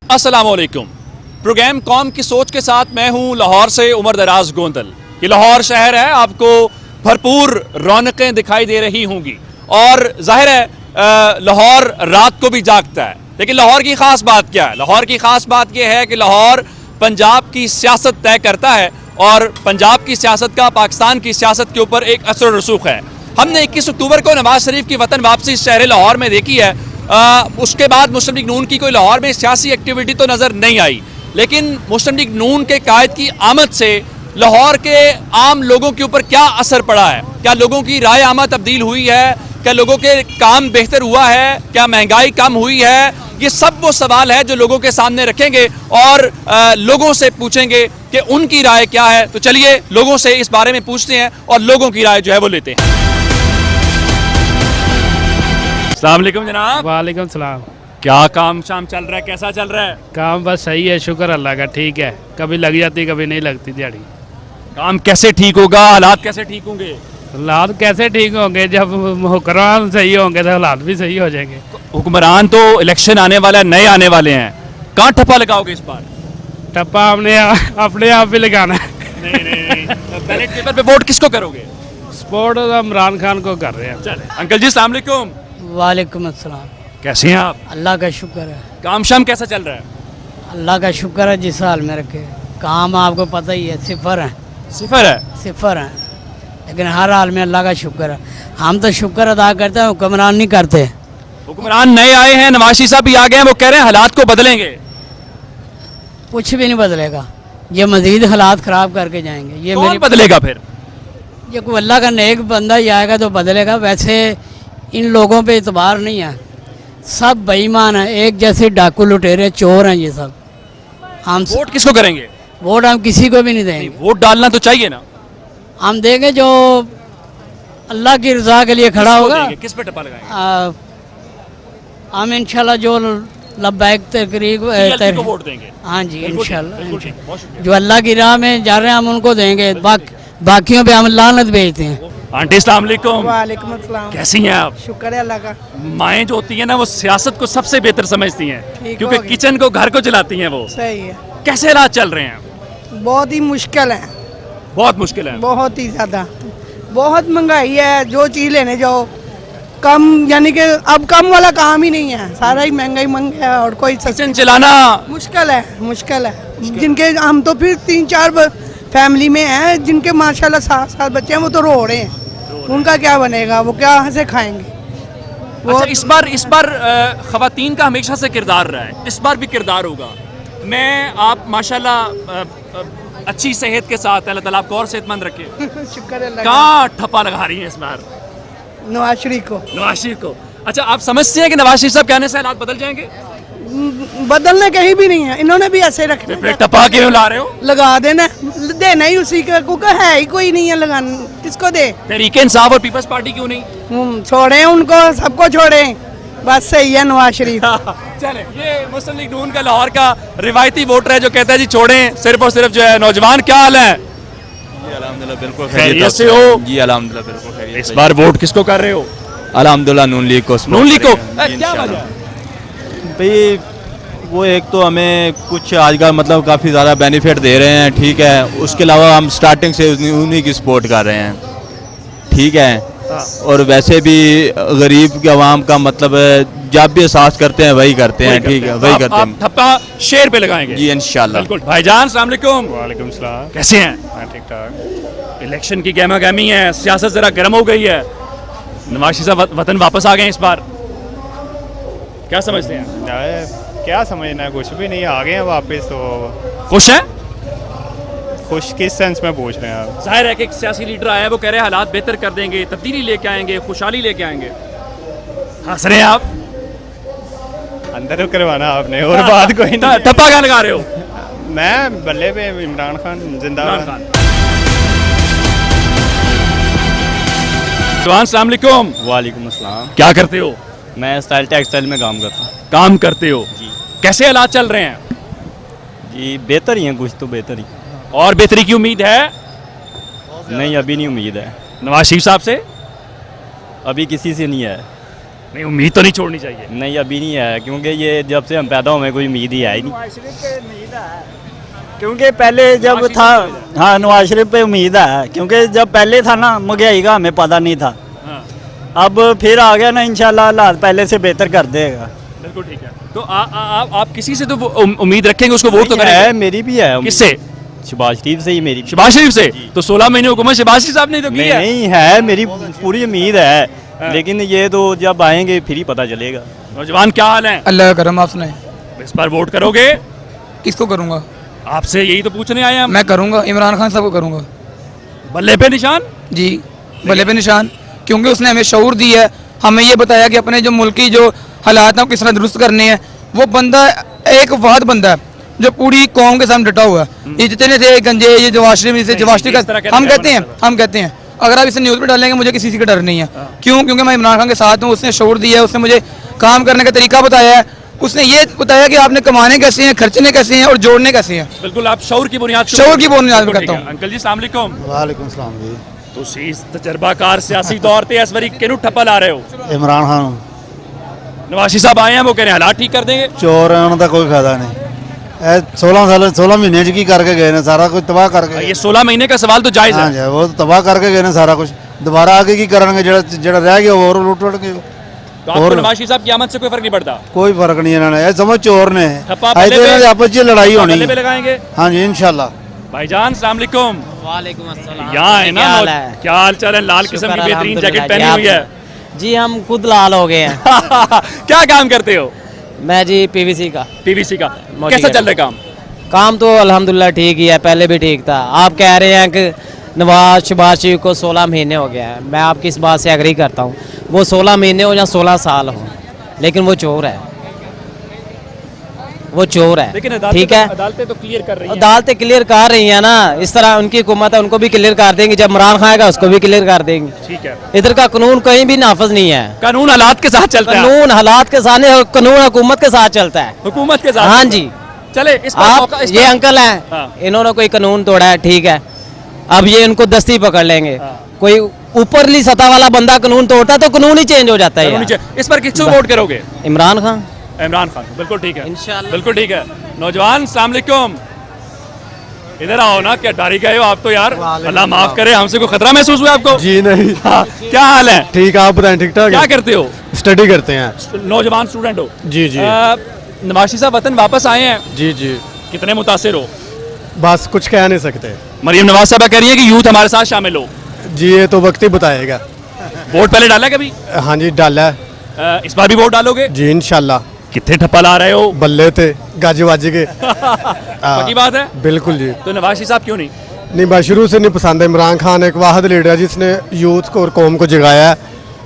अस्सलामुअलैकुम। प्रोग्राम कौम की सोच के साथ मैं हूं लाहौर से उमर दराज गोंदल। ये लाहौर शहर है, आपको भरपूर रौनकें दिखाई दे रही होंगी और जाहिर है लाहौर रात को भी जागता है। लेकिन लाहौर की ख़ास बात क्या है? लाहौर की ख़ास बात यह है कि लाहौर पंजाब की सियासत तय करता है और पंजाब की सियासत का पाकिस्तान की सियासत के ऊपर एक असर रसूख है। हमने 21 अक्टूबर को नवाज शरीफ की वतन वापसी शहर लाहौर में देखी है। उसके बाद मुस्लिम लीग नून की कोई लाहौर में सियासी एक्टिविटी तो नज़र नहीं आई, लेकिन मुस्लिम लीग नून के कायद की आमद से लाहौर के आम लोगों के ऊपर क्या असर पड़ा है? क्या लोगों की राय आमद तब्दील हुई है? क्या लोगों के काम बेहतर हुआ है? क्या महंगाई कम हुई है? ये सब वो सवाल है जो लोगों के सामने रखेंगे और लोगों से पूछेंगे कि उनकी राय क्या है। तो चलिए लोगों से इस बारे में पूछते हैं और लोगों की राय जो है वो लेते हैं। अस्सलाम वालेकुम जनाब। वालेकुम सलाम। क्या काम शाम चल रहा है? कैसा चल रहा है काम? बस सही है, शुक्र अल्लाह का, ठीक है। कभी लग जाती कभी नहीं लगती दिहाड़ी। काम कैसे ठीक होगा? हालात कैसे ठीक होंगे? हालात कैसे ठीक होंगे? जब हुक्मरान सही होंगे तो हालात भी सही हो जाएंगे। हुक्मरान तो इलेक्शन आने वाला है, नए आने वाले हैं, कहाँ ठप्पा लगाओगे इस बार? टप्पा अपने आप भी लगाना है। नहीं। बैलेट पेपर पे वोट किसको करोगे? स्पोर्ट इमरान खान को कर रहे हैं। चले। अंकल जी अस्सलाम वालेकुम। वालेकुम अस्सलाम। कैसे हैं आप? अल्लाह का शुक्र है। काम शाम कैसा चल रहा है? अल्लाह का शुक्र है जिस हाल में रखे। काम आपको पता ही है, सिफर है। सिफर है? सिफर है, लेकिन हर हाल में अल्लाह का शुक्र है। हम तो शुक्र अदा करते हैं, हुक्मरान नहीं करते। हुक्मरान नए आए हैं, नवाज शरीफ साहब भी आ गए हैं, वो कह रहे हैं हालात को बदलेंगे। कुछ भी नहीं बदलेगा, ये मजीद हालात ख़राब करके जाएंगे। ये कौन बदलेगा फिर? ये कोई अल्लाह का नेक बंदा ही आएगा तो बदलेगा। वैसे इन लोगों पे इतबार नहीं है, सब बेईमान हैं, एक जैसे डाकू लुटेरे चोर हैं ये सब। हम वोट किसको करेंगे? वोट हम किसी को भी नहीं देंगे। वोट डालना तो चाहिए ना। हम देंगे जो अल्लाह की रज़ा के लिए खड़ा किसको होगा। देंगे? किस पे टप्पा लगाएंगे? हम इंशाल्लाह जो लब्बैक तकरीब TLP को वोट देंगे। हाँ जी बिल्कुल ठीक, इंशाल्लाह बिल्कुल ठीक, बहुत शुक्रिया। जो अल्लाह की राह में जा रहे हैं हम उनको देंगे। बाकियों पे हम लानत भेजते हैं। आंटी अस्सलाम वालेकुम। वालेकुम अस्सलाम। कैसी हैं आप? शुक्र है अल्लाह का। माएँ जो होती हैं ना, वो सियासत को सबसे बेहतर समझती हैं, ठीक क्योंकि होगी। किचन को घर को चलाती हैं वो। सही है। कैसे हालात चल रहे हैं? बहुत ही मुश्किल है, बहुत मुश्किल है। बहुत ही ज़्यादा। बहुत महंगाई है, जो चीज़ लेने जाओ कम, यानी कि अब कम वाला काम ही नहीं है, सारा ही महंगाई महंगा है और कोई किचन चलाना मुश्किल है। जिनके हम तो फिर 3-4 फैमिली में हैं जिनके माशाल्लाह 7 बच्चे हैं, वो तो रो रहे हैं। उनका क्या बनेगा? वो क्या से खाएंगे? वो अच्छा, इस बार खवातीन का हमेशा से किरदार रहा है, इस बार भी किरदार होगा। मैं आप माशाल्लाह अच्छी सेहत के साथ, अल्लाह ताला आपको और सेहतमंद रखे। शुक्र है अल्लाह का। कहाँ ठप्पा लगा रही हैं इस बार? नवाज शरीफ को। नवाज शरीफ को। अच्छा, आप समझते हैं कि नवाज शरीफ साहब के आने से हालात बदल जाएंगे? बदलने कहीं भी नहीं है, इन्होंने भी ऐसे रखना फिर टप्पा क्यों ला रहे हो? लगा देना, देना ही उसी का, क्योंकि है ही कोई नहीं है लगाना, किसको दे? तहरीक इंसाफ और पीपल्स पार्टी क्यों नहीं? छोड़े उनको, सबको छोड़े, बस सही है नवाज शरीफ। चले, ये मुस्लिम लीग नून का लाहौर का रिवायती वोटर है जो कहता है जी छोड़ें सिर्फ और सिर्फ जो है नौजवान। क्या हाल है? अल्हम्दुलिल्लाह बिल्कुल खैरियत से हो? जी अल्हम्दुलिल्लाह बिल्कुल खैरियत इस से। बार वोट किसको कर रहे हो? अल्हम्दुलिल्लाह नून लीग को। नून लीग को? जी, क्या इंशाल्लाह। वजह? भाई वो एक तो हमें कुछ आजकल मतलब काफ़ी ज़्यादा बेनिफिट दे रहे हैं, ठीक है। उसके अलावा हम स्टार्टिंग से उन्हीं की सपोर्ट कर रहे हैं, ठीक है। और वैसे भी गरीब के अवाम का मतलब जब भी एहसास करते हैं वही करते हैं, ठीक है, वही करते आप हैं ठप्पा शेर पे लगाएंगे? जी इंशाल्लाह। बिल्कुल। भाईजान अस्सलाम वालेकुम। वालेकुम सलाम। कैसे हैं? ठीक ठाक। इलेक्शन की गहमा गहमी है, सियासत जरा गर्म हो गई है, नवाज शरीफ साहब वतन वापस आ गए हैं इस बार, क्या समझते हैं? क्या समझना है, कुछ भी नहीं, आ गए हैं वापस। तो खुश हैं? खुश किस सेंस में पूछ रहे हैं आप? जाहिर है कि एक सियासी लीडर आया है, वो कह रहे हैं हालात बेहतर कर देंगे, तब्दीली लेके आएंगे, खुशहाली लेके आएंगे। हंस रहे हैं आप? अंदर करवाना आपने और बात कोई नहीं। ठप्पा क्या लगा रहे हो? मैं बल्ले पे इमरान खान इमरान जिंदाबाद। खान। जवान अस्सलाम वालेकुम। वालेकुम अस्सलाम। क्या करते हो? मैं स्टाइल टेक्सटाइल में काम करता हूँ। काम करते हो जी। कैसे हालात चल रहे हैं? जी बेहतर ही हैं, कुछ तो बेहतर ही। और बेहतरी की उम्मीद है? नहीं अभी नहीं उम्मीद है, नवाज शरीफ साहब से? अभी किसी से नहीं है। नहीं, उम्मीद तो नहीं छोड़नी चाहिए। नहीं अभी नहीं है, क्योंकि ये जब से हम पैदा हुए कोई उम्मीद ही है ही नहीं। क्योंकि पहले जब था, हाँ नवाज शरीफ पे उम्मीद है, क्योंकि जब पहले था ना महंगाई का हमें पता नहीं था, हाँ, अब फिर आ गया ना, इंशाल्लाह हालात पहले से बेहतर कर देगा। बिल्कुल ठीक है। तो आप किसी से तो उम्मीद रखेंगे, उसको वोट तो है, करेंगे? मेरी भी है। किससे? शहबाज शरीफ से ही मेरी। शहबाज शरीफ से? तो 16 महीने हुकूमत शहबाज शरीफ साहब ने तो की नहीं, है। नहीं है, मेरी पूरी उम्मीद है, लेकिन ये तो जब आएंगे फिर ही पता चलेगा। नौजवान क्या हाल है? अल्लाह का करम, आप सुनाए। इस बार वोट करोगे? किसको करूंगा? आपसे यही तो पूछने आए हम। मैं करूंगा, इमरान खान साहब को करूंगा बल्ले पे निशान? जी, बल्ले पे निशान, क्योंकि उसने हमें शऊर दी है, हमें ये बताया कि अपने जो मुल्क की जो हालात हैं वो किस तरह दुरुस्त करने हैं। वो बंदा एक वाद बंदा है जो पूरी कौम के सामने डटा हुआ है। ये जितने थे गंजे, ये जवाशरी से जवाशरी इस तरह का कहने हम कहते हैं अगर आप इसे न्यूज़ पे डालेंगे मुझे किसी चीज़ का डर नहीं है। क्यों? क्योंकि मैं इमरान खान के साथ हूँ, उसने शऊर दिया है, उसने मुझे काम करने का तरीका बताया है, उसने ये बताया कि आपने कमाने कैसे हैं, खर्चने कैसे हैं और जोड़ने कैसे हैं। बिल्कुल, आप शऊर की बुनियाद शऊर की बुनियाद में बिल्कुल करता ठीक है। अंकल जी अस्सलाम वालेकुम। वालेकुम सलाम जी। ਤੁਸੀਂ तजर्बाकार सियासी तौर पे इस बारी किहनू ठप्पा ला रहे हो? इमरान खान नवाशी साहब आए हैं, वो कह रहे हैं हालात ठीक कर देंगे। चोर है, उन्होंने कोई फायदा नहीं। 16 महीने च की करके गए ने, सारा कुछ तबाह करके। ये 16 महीने का सवाल तो जायज हाँ है। जी, वो तो तबाह करके गए ने सारा कुछ। दोबारा आगे की करेंगे, जेड़ा रह गया वो और लुट गए। तो आपको नवाशी साहब की आमद से कोई फर्क नहीं पड़ता? कोई फर्क नहीं है, इन्होंने ये समझ चोर ने ठप्पा आज पहले पे- आपस में लड़ाई होनी बल्ले पे है। लगाएंगे। हाँ जी इंशाल्लाह। भाईजान अस्सलाम वालेकुम। वालेकुम अस्सलाम। यहाँ है ना, क्या हाल है? क्या हाल चाल है? लाल किस्म की बेहतरीन जैकेट अल्हम्दुलिल्लाह पहनी हुई है। जी हम खुद लाल हो गए हैं। क्या काम करते हो? मैं जी पीवीसी का। पीवीसी का। मोटी कैसा गाड़ी। चल रहा है काम? काम तो अल्हम्दुलिल्लाह ठीक ही है, पहले भी ठीक था। आप कह रहे हैं कि नवाज शहबाज शरीफ को 16 महीने हो गया है, मैं आपकी इस बात से एग्री करता हूँ। वो 16 महीने हो या 16 साल हो, लेकिन वो चोर है, वो चोर है। लेकिन ठीक है, अदालतें तो क्लियर कर रही हैं। अदालतें क्लियर कर रही हैं ना, इस तरह उनकी हुकूमत है, उनको भी क्लियर कर देंगी। जब इमरान खान आएगा उसको भी क्लियर कर देंगी। ठीक है। इधर का कानून कहीं भी नाफज नहीं है। कानून हालात के साथ चलता है। कानून हालात के साथ नहीं, कानून हुकूमत के साथ चलता है। हुकूमत के साथ। हाँ जी। चले इस पर आप मौका- इस ये पर- अंकल हैं, हाँ। इन्होंने कोई कानून तोड़ा है, ठीक है, अब ये इनको दस्ती पकड़ लेंगे। कोई ऊपरली सतह वाला बंदा कानून तोड़ता है तो कानून ही चेंज हो जाता है कानूनी यार। चे- इस पर किसको वोट करोगे? इमरान खान। इमरान खान। बिल्कुल ठीक है, इंशाल्लाह। बिल्कुल ठीक है। नौजवान अस्सलाम वालेकुम, इधर आओ ना, क्या डारी गए हो आप तो यार? अल्लाह माफ करे, हमसे कोई खतरा महसूस हुआ आपको? जी नहीं। हाँ, क्या हाल है? ठीक, आप बताएं ठीक ठाक क्या है? करते हो? स्टडी करते हैं। नौजवान स्टूडेंट हो? जी जी नवाशी साहब वतन वापस आए हैं, जी जी। कितने मुतासिर हो? बस कुछ कह नहीं सकते मरियम नवाज साहब कह रही है कि यूथ हमारे साथ शामिल हो। जी, ये तो वक्त ही बताएगा। वोट पहले डाला कभी? हाँ जी डाला है इस बार भी वोट डालोगे? जी इंशाल्लाह। कितने ठप्पा ला रहे हो? बल्ले थे गाजी वाजी के। पक्की बात है? बिल्कुल जी। तो नवाज साहब क्यों नहीं? नहीं, बस शुरू से नहीं पसंद है। इमरान खान एक वाहिद लीडर है जिसने यूथ को और कौम को जगाया है।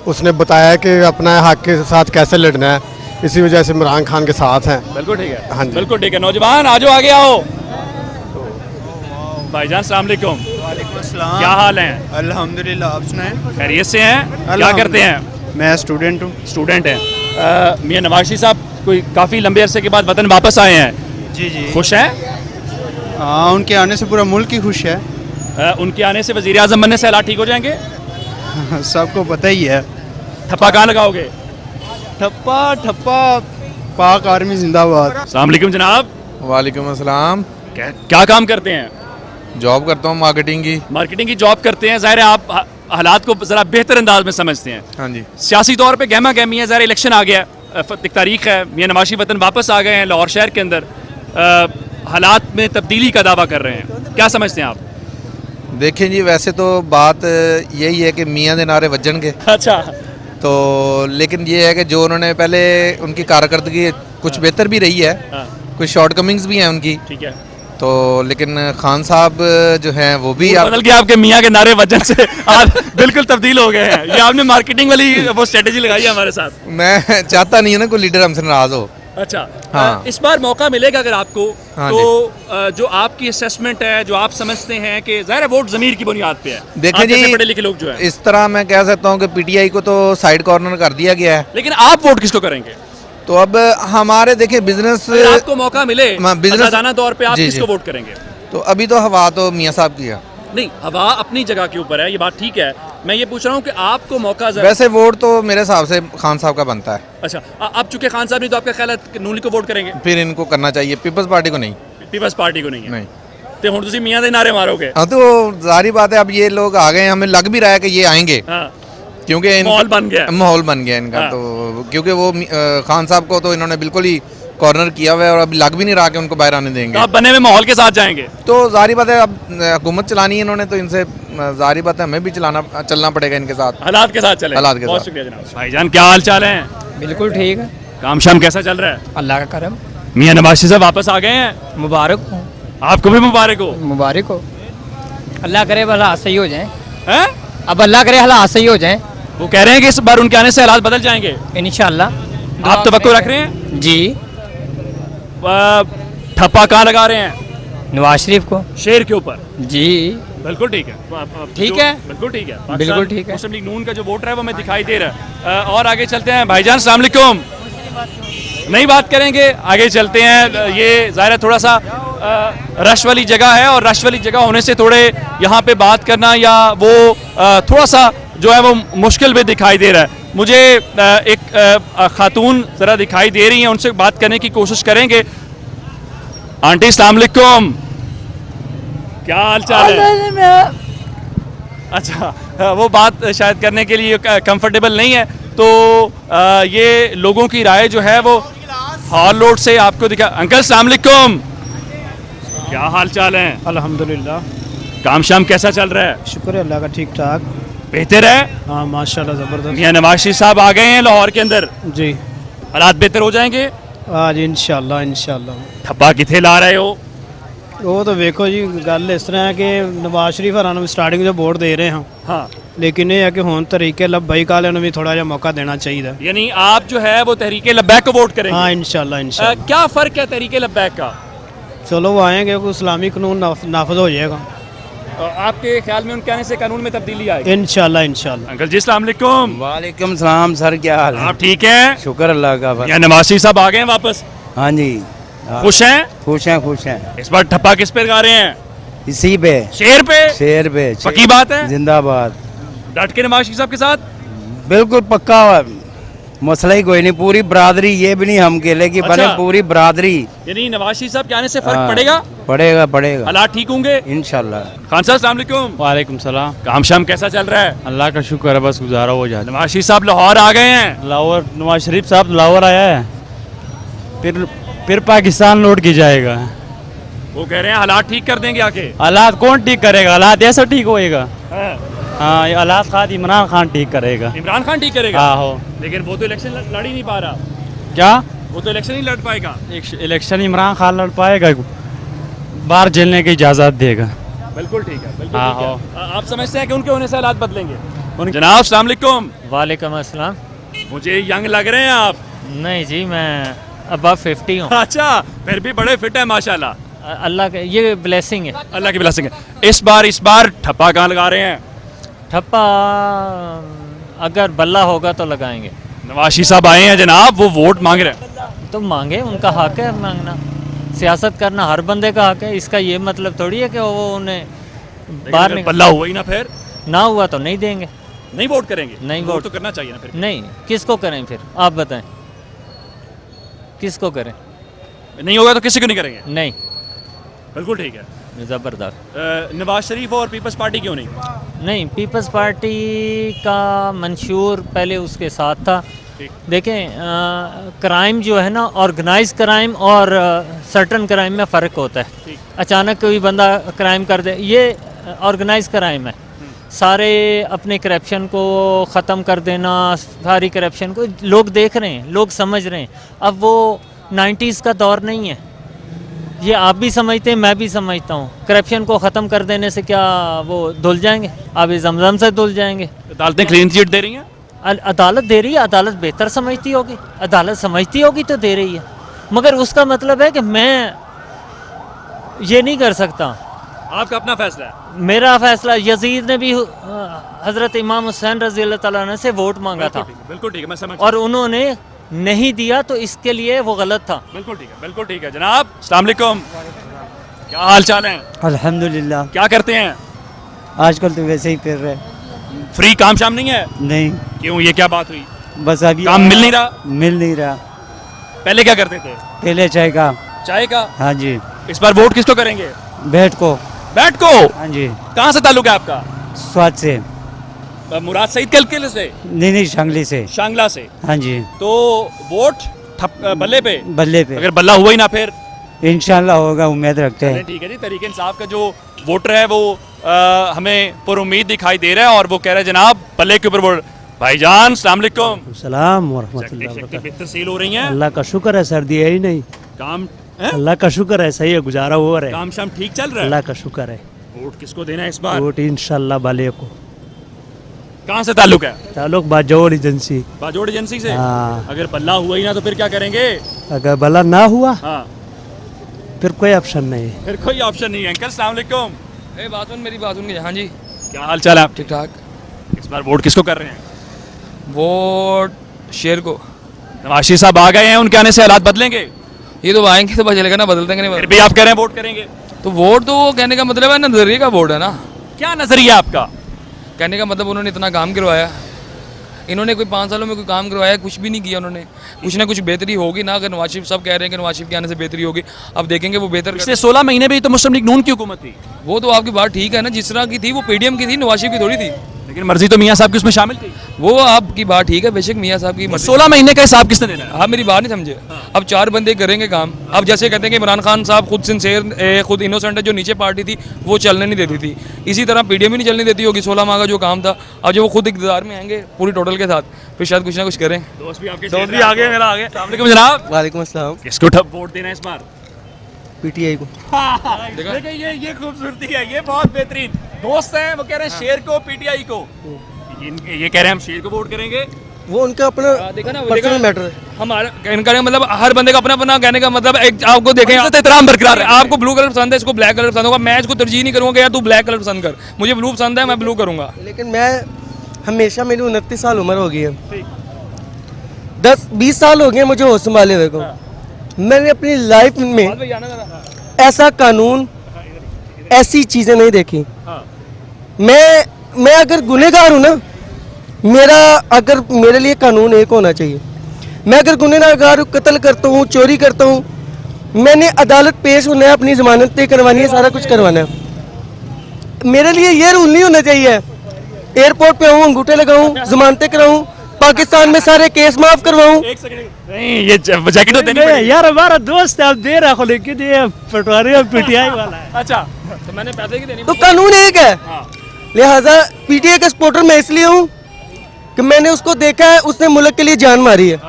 उसने बताया कि अपना हक के साथ कैसे लड़ना है, इसी वजह से इमरान खान के साथ हैं। बिल्कुल ठीक है। हाँ जी। बिल्कुल ठीक है। नौजवान आ जाओ, आगे आओ। भाईजान अस्सलाम वालेकुम। क्या हाल है? अल्हम्दुलिल्लाह, आप सुनाएं? खैरियत से हैं? क्या अल्हम्दुलिल्लाह। करते हैं? मैं स्टूडेंट हूँ। स्टूडेंट हैं। मियां नवाज साहब कोई काफ़ी लंबे अरसे के बाद वतन वापस आए हैं, जी जी। खुश हैं? हाँ, उनके आने से पूरा मुल्क ही खुश है। उनके आने से वज़ीर आज़म बनने से हालात ठीक हो जाएंगे? सबको पता ही है। ठप्पा कहाँ लगाओगे? ठप्पा ठप्पा पाक आर्मी जिंदाबाद। अस्सलाम वालेकुम जनाब। वालेकुम अस्सलाम। क्या काम करते हैं? जॉब करता हूँ मार्केटिंग की। मार्केटिंग की जॉब करते हैं, ज़ाहिर है आप हालात को ज़रा बेहतर अंदाज में समझते हैं। हाँ जी। सियासी तौर पे गहमा गहमी है, ज़ाहिर इलेक्शन आ गया, एक तारीख है, मियां नवाशी वतन वापस आ गए हैं लाहौर शहर के अंदर, हालात में तब्दीली का दावा कर रहे हैं, क्या समझते हैं आप? देखें जी, वैसे तो बात यही है कि मियाँ दे नारे वजन के। अच्छा। तो लेकिन ये है कि जो उन्होंने पहले उनकी कारकर्दगी कुछ बेहतर भी रही है, कुछ शॉर्टकमिंग्स भी हैं उनकी। ठीक है। तो लेकिन खान साहब जो हैं वो भी बदल गया आपके मियाँ के नारे वजन से, आप बिल्कुल तब्दील हो गए हैं। ये आपने मार्केटिंग वाली वो स्ट्रेटेजी लगाई है हमारे साथ। मैं चाहता नहीं है ना कोई लीडर हमसे नाराज हो। अच्छा। हाँ। इस बार मौका मिलेगा अगर आपको, हाँ तो जो आपकी असेसमेंट है, जो आप समझते हैं कि ज़ाहिर है वोट ज़मीर की बुनियाद पे है, देखें आप जैसे जी, पढ़े लिखे लोग जो हैं, इस तरह मैं कह सकता हूँ कि पीटीआई को तो साइड कॉर्नर कर दिया गया है। लेकिन आप वोट किसको करेंगे? तो अब हमारे देखें बिजनेस, अगर आपको मौका मिले बिजनेस आज़ादाना तौर पे, आप जी, किसको जी। वोट करेंगे? तो अभी तो हवा तो मियाँ साहब की है। नहीं, हवा अपनी जगह के ऊपर है, ये बात ठीक है। मैं ये पूछ रहा हूँ कि आपको मौका वैसे वोट तो मेरे हिसाब से खान साहब का बनता है। अच्छा, अब चूंकि खान साहब नहीं, तो आपका ख्याल है कि नून लीग को वोट करेंगे? फिर इनको करना चाहिए, पीपल्स पार्टी को नहीं। पीपल्स पार्टी को नहीं है? नहीं। तो हुण तुसी मियां दे नारे मारोगे? हाँ, तो जाहिर बात है, अब ये लोग आ गए, हमें लग भी रहा है कि ये आएंगे। हाँ, क्योंकि माहौल बन गया है। माहौल बन गया इनका। हाँ। तो क्योंकि वो खान साहब को तो इन्होंने बिल्कुल ही कॉर्नर किया हुआ है और अभी लग भी नहीं रहा कि उनको बाहर आने देंगे। तो आप बने हुए माहौल के साथ जाएंगे? तो जाहिर बात है, अब हुकूमत चलानी है इन्होंने, तो इनसे जाहिर बात है हमें भी चलना पड़ेगा इनके साथ, हालात के साथ चले। हालात के बहुत साथ। शुक्रिया जनाब। भाईजान क्या हाल चाल है? बिल्कुल ठीक है, काम शाम कैसा चल रहा है? अल्लाह का करम। मियां नवाज शरीफ साहब वापस आ गए हैं, मुबारक हो, आपको भी मुबारक हो। मुबारक हो। अल्लाह करे हालात सही हो जाएं। हैं? अब अल्लाह करे हालात सही हो जाएं वो कह रहे हैं कि इस बार उनके आने से हालात बदल जाएंगे, इंशाल्लाह। आप तवक्को रख रहे हैं? जी। ठप्पा कहाँ लगा रहे हैं? नवाज शरीफ को। शेर के ऊपर? जी बिल्कुल ठीक है। ठीक है, बिल्कुल ठीक है। बिल्कुल ठीक है। मुस्लिम लीग नून का जो वोटर है वो हमें दिखाई दे रहा है। और आगे चलते हैं भाईजान, अस्सलाम वालेकुम। नहीं बात करेंगे, आगे चलते हैं। ये ज़ाहिर है थोड़ा सा रश वाली जगह है, और रश वाली जगह होने से थोड़े यहाँ पे बात करना या वो थोड़ा सा जो है वो मुश्किल भी दिखाई दे रहा है। मुझे एक खातून ज़रा दिखाई दे रही हैं, उनसे बात करने की कोशिश करेंगे। आंटी अस्सलाम वालेकुम, क्या हाल चाल है? अच्छा, वो बात शायद करने के लिए कंफर्टेबल नहीं है, तो ये लोगों की राय जो है वो हॉल रोड से आपको दिखा। अंकल अस्सलाम वालेकुम, क्या हाल चाल है? अल्हम्दुलिल्लाह, काम शाम कैसा चल रहा है? शुक्र है अल्लाह का, ठीक ठाक। बेहतर है? हाँ माशाल्लाह, ज़बरदस्त। मियां नवाज शरीफ साहब आ गए हैं लाहौर के अंदर, जी, हालात बेहतर हो जाएंगे? आज इंशाल्लाह इंशाल्लाह। ठप्पा किथे ला रहे हो? ਉਹ ਤਾਂ ਵੇਖੋ ਜੀ, ਗੱਲ ਇਸ ਤਰ੍ਹਾਂ ਹੈ ਕਿ ਨਵਾਜ਼ ਸ਼ਰੀਫ ਹਰਾਂ ਨੂੰ ਸਟਾਰਟਿੰਗ 'ਚ ਵੋਟ ਦੇ ਰਹੇ ਹਾਂ, हाँ, ਲੇਕਿਨ ਇਹ ਹੈ ਕਿ ਹੁਣ ਤਰੀਕੇ ਲਬਾਈਕ ਵਾਲਿਆਂ ਨੂੰ ਵੀ ਥੋੜਾ ਜਿਹਾ ਮੌਕਾ ਦੇਣਾ ਚਾਹੀਦਾ। यानी आप जो है वो तहरीके लब्बैक को वोट करेंगे? हाँ इंशाल्लाह इंशाल्लाह। क्या फर्क है तहरीके लब्बैक का? चलो वो आएंगे, कोई इस्लामी कानून नाफज हो जाएगा आपके ख्याल में उनके आने से कानून में तब्दीली आएगी? इंशाल्लाह इंशाल्लाह। अंकल जी अस्सलाम वालेकुम। वालेकुम सलाम सर, क्या हाल है? आप ठीक हैं? शुक्र अल्लाह का। या नवाज शरीफ साहब आ गए हैं वापस? हाँ जी, खुश हैं? खुश हैं खुश हैं। इस बार ठप्पा किस पे लगा रहे हैं? इसी पे, शेर पे? शेर पे। पक्की बात है? जिंदाबाद। डट के नवाज शरीफ साहब के साथ? बिल्कुल पक्का, मसला ही कोई नहीं। पूरी बरादरी, ये भी नहीं हम अकेले की, बने अच्छा। पूरी बरादरी। यानी नवाज शरीफ साहब के आने से फर्क हाँ, पड़ेगा? पड़ेगा पड़ेगा, हालात ठीक होंगे इंशाल्लाह। खान साहब अस्सलाम वालेकुम। वालेकुम सलाम। काम शाम कैसा चल रहा है? अल्लाह का शुक्र है, बस गुजारा हो जाए। नवाज शरीफ साहब लाहौर आ गए हैं। लाहौर, नवाज शरीफ साहब लाहौर आया है, फिर पाकिस्तान लौट के जाएगा। वो कह रहे हैं हालात ठीक कर देंगे आके। हालात कौन ठीक करेगा? हालात ऐसा ठीक होएगा? हाँ, हाँ, ये हालात खाद इमरान खान ठीक करेगा। इमरान खान ठीक करेगा? हाँ हो। लेकिन वो तो इलेक्शन लड़ ही नहीं पा रहा। क्या वो तो इलेक्शन ही लड़ पाएगा। इलेक्शन इमरान खान लड़ पाएगा? बाहर झेलने की इजाज़त देगा। बिल्कुल ठीक है, बिल्कुल हाँ, ठीक है। आप समझते हैं कि उनके होने से हालात बदलेंगे? जनाब अस्सलाम वालेकुम। वालेकुम अस्सलाम। मुझे यंग लग रहे हैं आप। नहीं जी, मैं अबव 50 हूँ। अच्छा, फिर भी बड़े फिट है माशाल्लाह। अल्लाह के, ये ब्लेसिंग है। अल्लाह की ब्लेसिंग है। इस बार ठप्पा कहाँ लगा रहे हैं? ठप्पा अगर बल्ला होगा तो लगाएंगे। नवाज शरीफ साहब आए हैं जनाब, वो वोट मांग रहे हैं। तो मांगे, उनका हक है मांगना, सियासत करना हर बंदे का हक है। इसका ये मतलब थोड़ी है कि वो उन्हें बाहर अगर बल्ला हुआ ही ना, फिर ना हुआ तो नहीं देंगे, नहीं वोट करेंगे। नहीं वोट वोट तो करना चाहिए ना फिर। नहीं, किसको करें फिर आप बताएं, किसको करें? नहीं होगा तो किसी को नहीं करेंगे? नहीं, बिल्कुल ठीक है, ज़बरदस्त। नवाज शरीफ और पीपल्स पार्टी क्यों नहीं? नहीं, पीपल्स पार्टी का मंशूर पहले उसके साथ था। देखें, क्राइम जो है ना, ऑर्गेनाइज क्राइम और सर्टन क्राइम में फ़र्क होता है। अचानक कोई बंदा क्राइम कर दे, ये ऑर्गेनाइज क्राइम है। सारे अपने करप्शन को ख़त्म कर देना, सारी करप्शन को लोग देख रहे हैं, लोग समझ रहे हैं। अब वो 90s का दौर नहीं है, ये आप भी समझते हैं, मैं भी समझता हूँ। करप्शन को ख़त्म कर देने से क्या वो धुल जाएंगे? अब जमजम से धुल जाएंगे। अदालतें क्लीन चिट दे रही हैं? अदालत दे रही है, अदालत बेहतर समझती होगी, अदालत समझती होगी तो दे रही है, मगर उसका मतलब है कि मैं ये नहीं कर सकता। आपका अपना फैसला है? मेरा फैसला। यजीद ने भी हज़रत इमाम हुसैन रज़ी अल्लाह तआला अन्हु से वोट मांगा था, बिल्कुल ठीक है, मैं समझ, और उन्होंने नहीं दिया, तो इसके लिए वो गलत था। बिल्कुल ठीक है, बिल्कुल ठीक है। जनाब अस्सलाम वालेकुम, क्या हाल चाल है? अल्हम्दुलिल्लाह। क्या करते हैं? आजकल तो वैसे ही फिर रहे। फ्री काम शाम नहीं है? नहीं। क्यों, ये क्या बात हुई? बस अभी काम मिल नहीं रहा? मिल नहीं रहा। पहले क्या करते थे? पहले चाय का। चाय का? हाँ जी। इस बार वोट किसको करेंगे? बैठ को। बैठ को? हाँ जी। कहाँ से ताल्लुक है आपका? स्वाद से। मुराद सईद कलकल से? नहीं, शांगली से। शांगला से? हाँ जी। तो वोट बल्ले पे? बल्ले पे। अगर बल्ला हुआ ही ना फिर? इंशाल्लाह होगा, उम्मीद रखते हैं। ठीक है जी, तरीके इंसाफ का जो वोटर है वो हमें पुरुम्मीद दिखाई दे रहा है और वो कह रहा है जनाब बल्ले के ऊपर वोट। भाईजान अस्सलाम वालेकुम। सलाम वरहमतुल्लाह बेहतर सेल हो रही हैं? अल्लाह का शुक्र है, सर्दी है ही नहीं। काम अल्लाह का शुक्र है, सही है, गुजारा हो रहा है। काम शाम ठीक चल रहा है? अल्लाह का शुक्र है। वोट किसको देना है इस बार? वोट इंशाल्लाह बाले को। कहाँ से ताल्लुक है? ताल्लुक बाजोड़ एजेंसी। बाजोड़ एजेंसी से? हाँ। अगर बल्ला हुआ ही ना तो फिर क्या करेंगे? अगर बला ना हुआ हाँ फिर कोई ऑप्शन नहीं है। फिर कोई ऑप्शन नहीं है। अंकल अस्सलाम वालेकुम। बात सुन मेरी, बात सुन। हाँ जी, क्या हाल चाल है आप? ठीक ठाक। इस बार वोट किसको कर रहे हैं? वोट शेर को। नवाशी साहब आ गए हैं, उनके आने से हालात बदलेंगे? ये तो आएंगे तो पता चलेगा ना, बदल देंगे नहीं फिर भी आप कह रहे हैं वोट करेंगे? तो वोट तो कहने का मतलब है नजरिए का वोट है ना। क्या नजरिया आपका? कहने का मतलब उन्होंने इतना काम करवाया, इन्होंने कोई 5 सालों में कोई काम करवाया? कुछ भी नहीं किया उन्होंने। कुछ ना कुछ बेहतरी होगी ना। अगर नवाज शरीफ सब कह रहे हैं कि नवाज शरीफ के आने से बेहतरी होगी, अब देखेंगे वो बेहतर। पिछले 16 महीने भी तो मुस्लिम लीग नून की हुकूमत थी। वो तो आपकी बात ठीक है ना, जिस तरह की थी वो पीडीएम की थी, नवाज शरीफ की थोड़ी थी। लेकिन मर्जी तो मियाँ साहब की उसमें शामिल थी। वो आपकी बात ठीक है, बेशक मियाँ साहब की मर्जी। 16 महीने का हिसाब किसने देना है? आप मेरी बात नहीं समझे। अब 4 बंदे करेंगे काम। अब जैसे कहते हैं कि इमरान खान साहब खुद सिंसेयर, खुद इनोसेंट है, जो नीचे पार्टी थी वो चलने नहीं देती थी, इसी तरह पीडीएम ही नहीं चलने देती होगी 16 माह का जो काम था। अब जब वो खुद इक़्तिदार में आएंगे पूरी टोटल के साथ, फिर शायद कुछ ना कुछ करें। दोस्त भी आगे मेरा आगे। अस्सलाम वालेकुम जनाब। वालेकुम अस्सलाम। किसको वोट देना है इस बार? पीटीआई को। देखिए ये खूबसूरती है, ये बहुत बेहतरीन। दोस्त हैं, वो कह रहे हैं शेर को, पीटीआई को। ये कह रहे हैं हम शेर को वोट करेंगे। वो उनका अपना देखा ना, पर्सनल मैटर है। हमारा इनका मतलब हर बंदे का अपना अपना कहने का मतलब एक आपको देखें एहतराम बरकरार है। आपको ब्लू कलर पसंद है, इसको ब्लैक कलर पसंद होगा। मैं इसको तरजीह नहीं करूँगा यार तू ब्लैक कलर पसंद कर, मुझे ब्लू पसंद है, मैं ब्लू करूँगा। लेकिन मैं हमेशा, मेरी 29 साल उम्र हो गई है, 10-20 साल हो गए मुझे होश संभाले हुए को। मैंने अपनी लाइफ में ऐसा कानून, ऐसी चीज़ें नहीं देखी। मैं अगर गुनहगार हूँ ना, मेरे लिए कानून एक होना चाहिए। मैं अगर गुनहगार हूँ, कत्ल करता हूँ, चोरी करता हूँ, मैंने अदालत पेश होना है, अपनी जमानत तय करवानी है, सारा कुछ करवाना है। मेरे लिए ये रूल नहीं होना चाहिए एयरपोर्ट पे आऊँ, अंगूठे लगाऊँ, जमानतें कराऊँ, पाकिस्तान में सारे केस माफ करवाऊँ। नहीं, ये जैकेट तो देनी पड़ेगी। यार हमारा दोस्त है, आप दे रहा हो, लेकिन ये पटवारी पीटीआई वाला है। अच्छा, तो मैंने पैसे की देनी। तो कानून एक है। लिहाजा पीटीआई का सपोर्टर मैं इसलिए हूँ कि मैंने उसको देखा है, उसने मुल्क के लिए जान मारी है।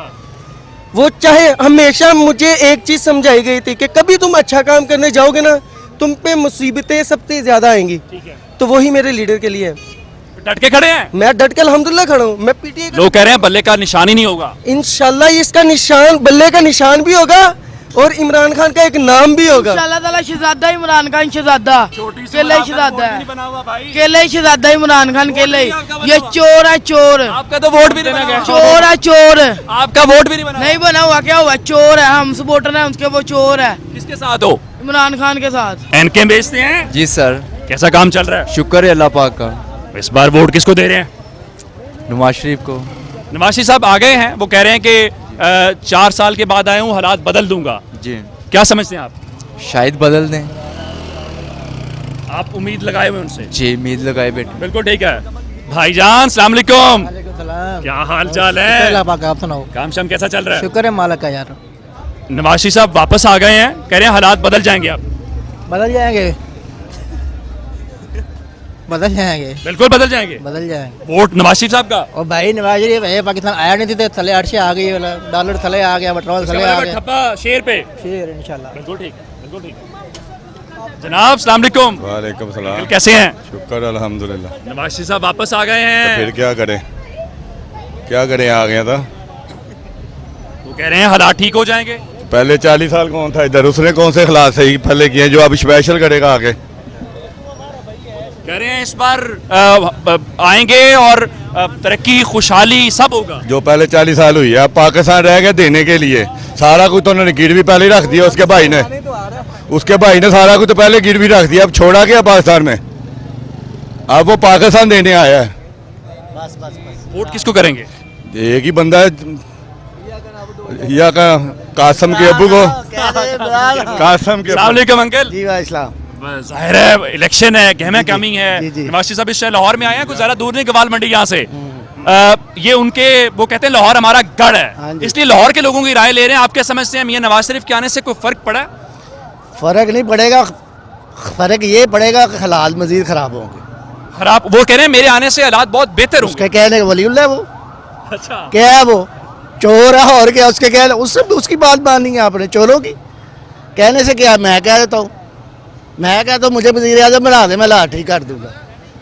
वो चाहे, हमेशा मुझे एक चीज़ समझाई गई थी कि कभी तुम अच्छा काम करने जाओगे ना, तुम पे मुसीबतें सबसे ज़्यादा आएंगी। तो वही मेरे लीडर के लिए है। डट के खड़े हैं? मैं डट के अल्हम्दुलिल्लाह खड़ा हूँ। मैं पीटीआई लोग कह रहे हैं बल्ले का निशान ही नहीं होगा। इंशाल्लाह इसका निशान, बल्ले का निशान भी होगा और इमरान खान का एक नाम भी होगा। इंशाल्लाह ताला शहजादा इमरान खान शहजादा, केले शहजादा है, केले शहजादा इमरान खान, केले। ये चोर है, चोर। आपका तो वोट भी नहीं बना। चोर है, चोर। आपका वोट भी नहीं बना? नहीं बना हुआ, क्या हुआ? चोर है, हम सपोर्टर हैं उसके, वो चोर है। किसके साथ हो? इमरान खान के साथ। एनके बेचते हैं? जी सर। कैसा काम चल रहा है? शुक्र है अल्लाह पाक का। इस बार वोट किसको दे रहे हैं? नवाज शरीफ को। नवाज शरीफ साहब आ गए हैं, वो कह रहे हैं कि 4 साल के बाद आए हूँ, हालात बदल दूंगा। जी, क्या समझते हैं आप? शायद बदल दें। आप उम्मीद लगाए हुए उनसे? जी, उम्मीद लगाए बेटे। बिल्कुल ठीक है। भाईजान अस्सलाम वालेकुम। क्या हाल चाल है? आप सुनाओ, काम शाम कैसा चल रहा है? शुक्र है मालिक का यार। नवाज शरीफ साहब वापस आ गए हैं, कह रहे हैं हालात बदल जाएंगे। आप बदल जाएंगे, बदल जाएंगे, बिल्कुल बदल जाएंगे। बदल जाएंगे। वोट नवाज शरीफ साहब का। और भाई नवाज शरीफ है, पाकिस्तान आया नहीं थी तो थले 8 से आ गई, डॉलर थले आ गया, पेट्रोल थले आ गया। ठप्पा शेर पे। शेर इंशाल्लाह। बिल्कुल ठीक है, बिल्कुल ठीक है। जनाब अस्सलाम वालेकुम। वालेकुम सलाम। कैसे हैं? शुक्र अल्हम्दुलिल्लाह। नवाज शरीफ साहब वापस आ गए हैं। तो फिर क्या करें, क्या करें, आ गया था। वो कह रहे हैं हालात ठीक हो जाएंगे। पहले 40 साल कौन था इधर, उसने कौन से खिलाफ सही पहले किए जो अब स्पेशल करेगा आगे? कह रहे हैं इस बार आएंगे और तरक्की, खुशहाली सब होगा। जो पहले 40 साल हुई है, अब पाकिस्तान रह गया देने के लिए। सारा कुछ तो उन्होंने गिरवी पहले ही रख दिया, उसके भाई ने सारा कुछ तो पहले गिरवी रख दिया। अब छोड़ा क्या पाकिस्तान में? अब वो पाकिस्तान देने आया है। वोट किसको करेंगे? एक ही बंदा है, या का कासम के अबू को, कासम के अस्सलाम वालेकुम अंकल। जी भाई इस्लाम। जाहिर है इलेक्शन है, गहमा कमिंग है, नवाज शरीफ साहब इस शहर लाहौर में आए हैं, कुछ ज़्यादा दूर नहीं, गवाल मंडी यहाँ से। ये उनके, वो कहते हैं लाहौर हमारा गढ़ है, इसलिए लाहौर के लोगों की राय ले रहे हैं। आप क्या समझते हैं, मियां नवाज शरीफ के आने से कोई फर्क पड़ा? फर्क नहीं पड़ेगा, फर्क ये पड़ेगा कि हालात मजीद खराब होंगे। खराब? वो कह रहे हैं मेरे आने से हालात बहुत बेहतर होंगे। उसके कहने का वलीउल्लाह है वो। अच्छा, क्या है वो? चोर है और क्या? उसके कहने, उससे उसकी बात मानी है आपने चोरों की? कहने से क्या, मैं कह देता हूँ, मैं कहता हूँ मुझे वज़ीर आज़म बना दे, मैं हालात ठीक कर दूंगा।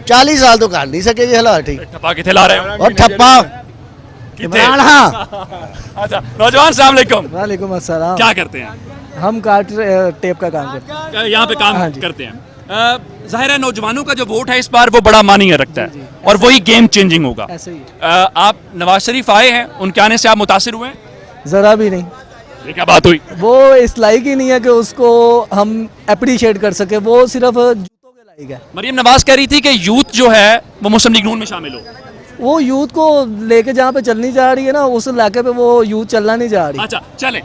40 साल तो कर नहीं सके जी हालात ठीक। ठप्पा कितने ला रहे हो? और ठप्पा इमरान खान। अच्छा, नौजवान अस्सलाम वालेकुम। वालेकुम अस्सलाम। क्या करते हैं? हम टेप का काम करते हैं। यहाँ पे काम करते हैं। जाहिर है नौजवानों का जो वोट है इस बार वो बड़ा मानी रखता है और वही गेम चेंजिंग होगा। ऐसे ही आप नवाज शरीफ आए हैं, उनके आने से आप मुतासिर हुए हैं? ज़रा भी नहीं। ये क्या बात हुई? वो इस लायक ही नहीं है कि उसको हम अप्रिशिएट कर सके, वो सिर्फ जूतों के लायक है। मरियम नवाज कह रही थी कि यूथ जो है वो मुस्लिम लीग नून में शामिल हो। वो यूथ को लेके जहाँ पे चलनी जा रही है ना, उस इलाके पे वो यूथ चलना नहीं जा रही। अच्छा,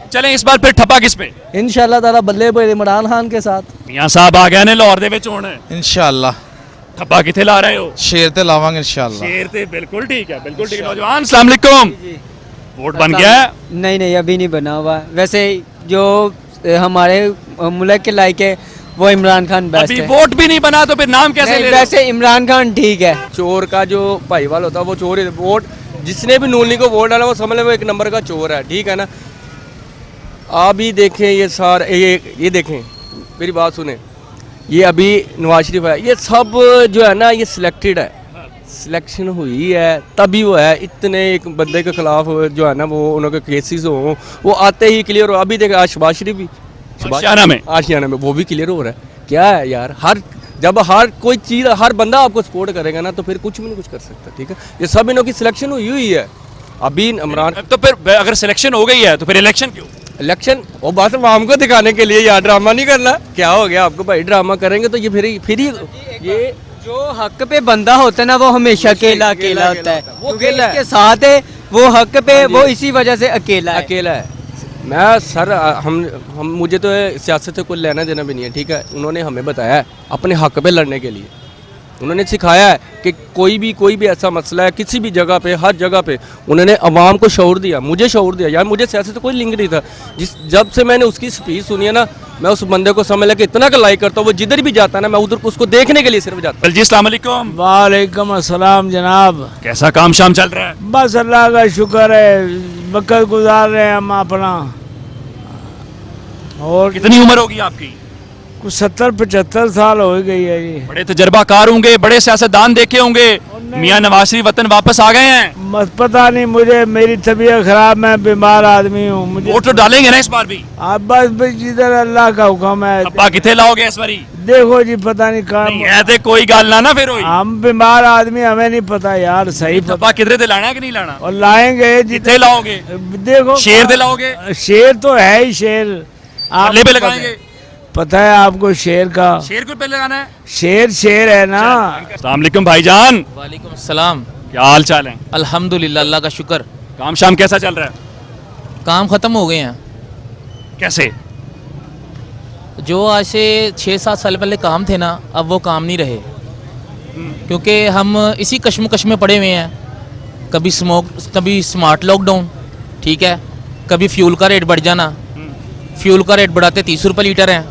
चलें इस बार फिर ठप्पा किस पे? इंशाल्लाह ताला बल्ले पे इमरान खान के साथ। मियां साहब आ गए ने लाहौर दे विच होण इंशाअल्लाह। ठप्पा किथे ला रहे हो? शेर ते लावांगे इंशाअल्लाह। शेर ते बिल्कुल ठीक है, बिल्कुल ठीक है। नौजवान अस्सलाम वालेकुम। वोट बन गया है? नहीं अभी नहीं बना हुआ। वैसे जो हमारे मुल्क के लायक है वो इमरान खान बेस्ट अभी है। वोट भी नहीं बना तो फिर नाम कैसे ले रहे हो? वैसे इमरान खान ठीक है। चोर का जो भाईवाल होता है वो चोर ही, वोट जिसने भी नून लीग को वोट डाला वो समझ ले वो एक नंबर का चोर है, ठीक है ना। आप ही देखें ये सारे, ये देखें, मेरी बात सुने, ये अभी नवाज शरीफ है, ये सब जो है ना ये सिलेक्टेड है, सिलेक्शन हुई है तभी वो है। इतने एक बंदे के खिलाफ जो है ना वो उनके केसेस हो, वो आते ही क्लियर हो। अभी देखें आज शहबाज शरीफ भी आशियाना में वो भी क्लियर हो रहा है। क्या है यार, जब हर कोई चीज़, हर बंदा आपको सपोर्ट करेगा ना तो फिर कुछ भी नहीं कुछ कर सकता, ठीक है। ये सब इनों की सिलेक्शन हुई है। अभी इमरान, तो फिर अगर सिलेक्शन हो गई है तो फिर इलेक्शन क्यों? इलेक्शन वो बस आवाम को दिखाने के लिए, यार ड्रामा नहीं करना। क्या हो गया आपको भाई, ड्रामा करेंगे तो ये फिर ये जो हक पे बंदा होता है ना वो हमेशा अकेला होता है। वो अकेला इसके साथ है, वो हक पे वो इसी वजह से अकेला है। मैं सर हम मुझे तो सियासत से कोई लेना देना भी नहीं है, ठीक है। उन्होंने हमें बताया है अपने हक पे लड़ने के लिए, उन्होंने सिखाया है कि कोई भी ऐसा मसला है किसी भी जगह पे, हर जगह पे उन्होंने अवाम को शऊर दिया, मुझे शऊर दिया। यार मुझे सियासत से कोई लिंक नहीं था। जब से मैंने उसकी स्पीच सुनी है ना, मैं उस बंदे को समझ लगा इतना का लाइक करता हूँ, वो जिधर भी जाता है ना मैं उधर उसको देखने के लिए सिर्फ जाता हूँ। जी अस्सलाम वालेकुम। वालेकुम अस्सलाम जनाब। कैसा काम शाम चल रहा है? बस अल्लाह का शुक्र है, वक्त गुजार रहे हैं हम अपना। और कितनी उम्र होगी आपकी? कुछ 70-75 साल हो गई है जी। बड़े तजर्बाकार होंगे, बड़े सियासतदान देखे होंगे। मियां नवाज शरीफ वतन वापस आ गए हैं? बस पता नहीं मुझे, मेरी तबीयत खराब, मैं बीमार आदमी हूँ। मुझे वोट तो डालेंगे ना इस बार भी? आप बस जिधर अल्लाह का हुक्म है। ठप्पा किथे लाओगे इस बारी? देखो जी पता नहीं कहाँ है तो कोई गाल ना फिर होई। हम बीमार आदमी, हमें नहीं पता यार। सही ठप्पा किधरे ते लाना है कि नहीं लाना? और लाएंगे जिथे लाओगे। देखो शेर ते लाओगे? शेर तो है ही शेर। आप पे लगाएंगे? पता है आपको शेर का? शेर को पे लगाना है? शेर है ना। अस्सलाम वालेकुम भाईजान। वालेकुम अस्सलाम। क्या हाल चाल है? अल्हम्दुलिल्लाह, अल्लाह का शुक्र। काम शाम कैसा चल रहा है? काम ख़त्म हो गए हैं। कैसे? जो आज से 6-7 साल पहले काम थे ना, अब वो काम नहीं रहे, क्योंकि हम इसी कश्मकश में पड़े हुए हैं। कभी कभी स्मार्ट लॉकडाउन, ठीक है, कभी फ्यूल का रेट बढ़ जाना। फ्यूल का रेट बढ़ाते 30 रुपये लीटर हैं,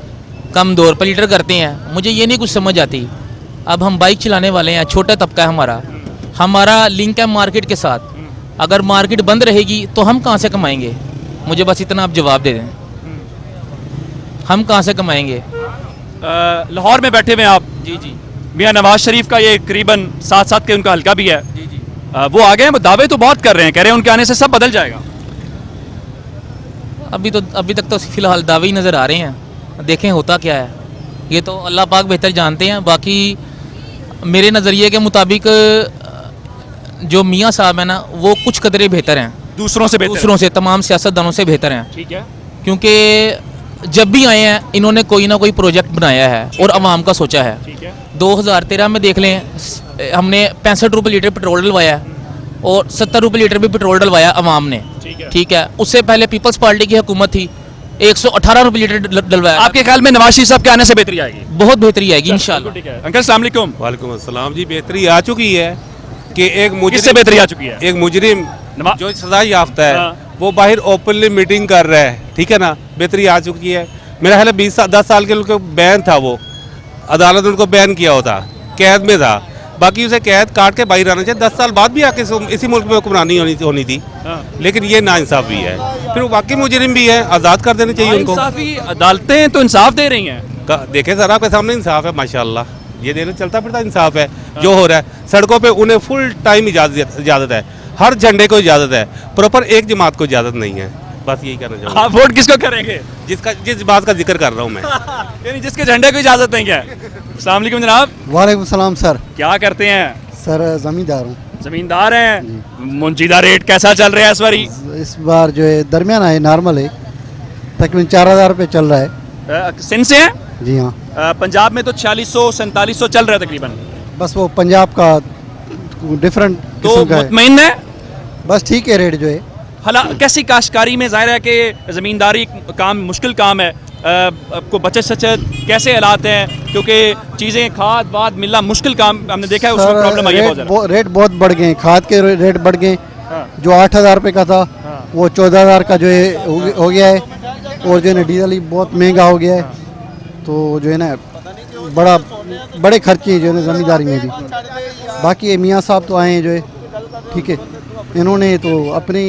कम 2 रुपये लीटर करते हैं। मुझे ये नहीं कुछ समझ आती। अब हम बाइक चलाने वाले हैं, छोटा तबका है हमारा लिंक है मार्केट के साथ। अगर मार्केट बंद रहेगी तो हम कहाँ से कमाएंगे? मुझे बस इतना आप जवाब दे दें, हम कहाँ से कमाएंगे? लाहौर में बैठे हुए आप? जी। मियां नवाज शरीफ का ये करीबन 7 के उनका हल्का भी है। जी। वो आ गए हैं, वो दावे तो बहुत कर रहे हैं, कह रहे हैं उनके आने से सब बदल जाएगा। अभी तक तो फिलहाल दावे ही नज़र आ रहे हैं, देखें होता क्या है। ये तो अल्लाह पाक बेहतर जानते हैं। बाकी मेरे नज़रिए के मुताबिक जो मियां साहब हैं ना, वो कुछ कदरे बेहतर हैं, दूसरों से तमाम सियासतदानों से बेहतर हैं, ठीक है। क्योंकि जब भी आए हैं इन्होंने कोई ना कोई प्रोजेक्ट बनाया है और आवाम का सोचा है। 2013 में देख लें, हमने 65 रुपये लीटर पेट्रोल डलवाया और 70 रुपये लीटर भी पेट्रोल डलवाया अवाम ने, ठीक है। उससे पहले पीपल्स पार्टी की हुकूमत थी, 118 रुपये लीटर डलवाया। आपके ख्याल में नवाज शरीफ साहब के आने से बेहतरी आएगी? बहुत बेहतरी आएगी इंशाल्लाह। अंकल अस्सलाम वालेकुम। वालेकुम अस्सलाम जी। बेहतरी आ चुकी है कि एक मुजरिम, किससे बेहतरी आ चुकी है? एक मुजरिम जो सजा याफ्ता है वो बाहर ओपनली मीटिंग कर रहा है, ठीक है ना, बेहतरी आ चुकी है। मेरा ख्याल है 10 साल के उनको बैन था, वो अदालत ने उनको बैन किया होता, कैद में था, बाकी उसे कैद काट के बाहर आना चाहिए। 10 साल बाद भी आके इसी मुल्क में हुक्मरानी होनी थी, लेकिन ये नाइंसाफी है। फिर वो बाकी मुजरिम भी है, आज़ाद कर देने चाहिए उनको। इंसाफी अदालतें तो इंसाफ दे रही हैं। देखे सर आपके सामने इंसाफ है माशाल्लाह, ये देने चलता फिरता इंसाफ है जो हो रहा है। सड़कों पे उन्हें फुल टाइम इजाज़त है, हर झंडे को इजाज़त है, प्रॉपर एक जमात को इजाज़त नहीं है। बस यही कहना चाहूँगा। आप वोट किसको करेंगे? जिस बात का जिक्र कर रहा हूँ मैं यानी जिसके झंडे को इजाज़त नहीं है। अस्सलाम वालेकुम जनाब। वालेकुम सलाम सर। क्या करते हैं सर जमींदार हूँ। जमींदार हैं। मुंजीदा रेट कैसा चल रहा है इस बारी? इस बार जो है दरमियान है, नॉर्मल है, तकरीबन 4000 रुपये चल रहा है। सिंध से हैं? जी हाँ। पंजाब में तो 4600-4700 चल रहा है तकरीबन। बस वो पंजाब का डिफरेंट तो मुतमईन है? बस ठीक है रेट जो है। हला कैसी काश्तकारी में ज़ाहिर है कि ज़मींदारी काम मुश्किल काम है, आपको बचत सचत कैसे हालात हैं, क्योंकि चीज़ें खाद वाद मिलना मुश्किल काम हमने देखा है, उसमें प्रॉब्लम आई है बहुत ज़्यादा। रेट बहुत बढ़ गए, खाद के रेट बढ़ गए। जो 8000 रुपये का था वो 14000 का जो है हो गया है, और जो है ना डीजल ही बहुत महंगा हो गया है। तो जो है ना बड़े खर्चे जो है ना ज़मींदारी में भी। बाकी ये मियाँ साहब तो आए हैं जो है, ठीक है, इन्होंने तो अपनी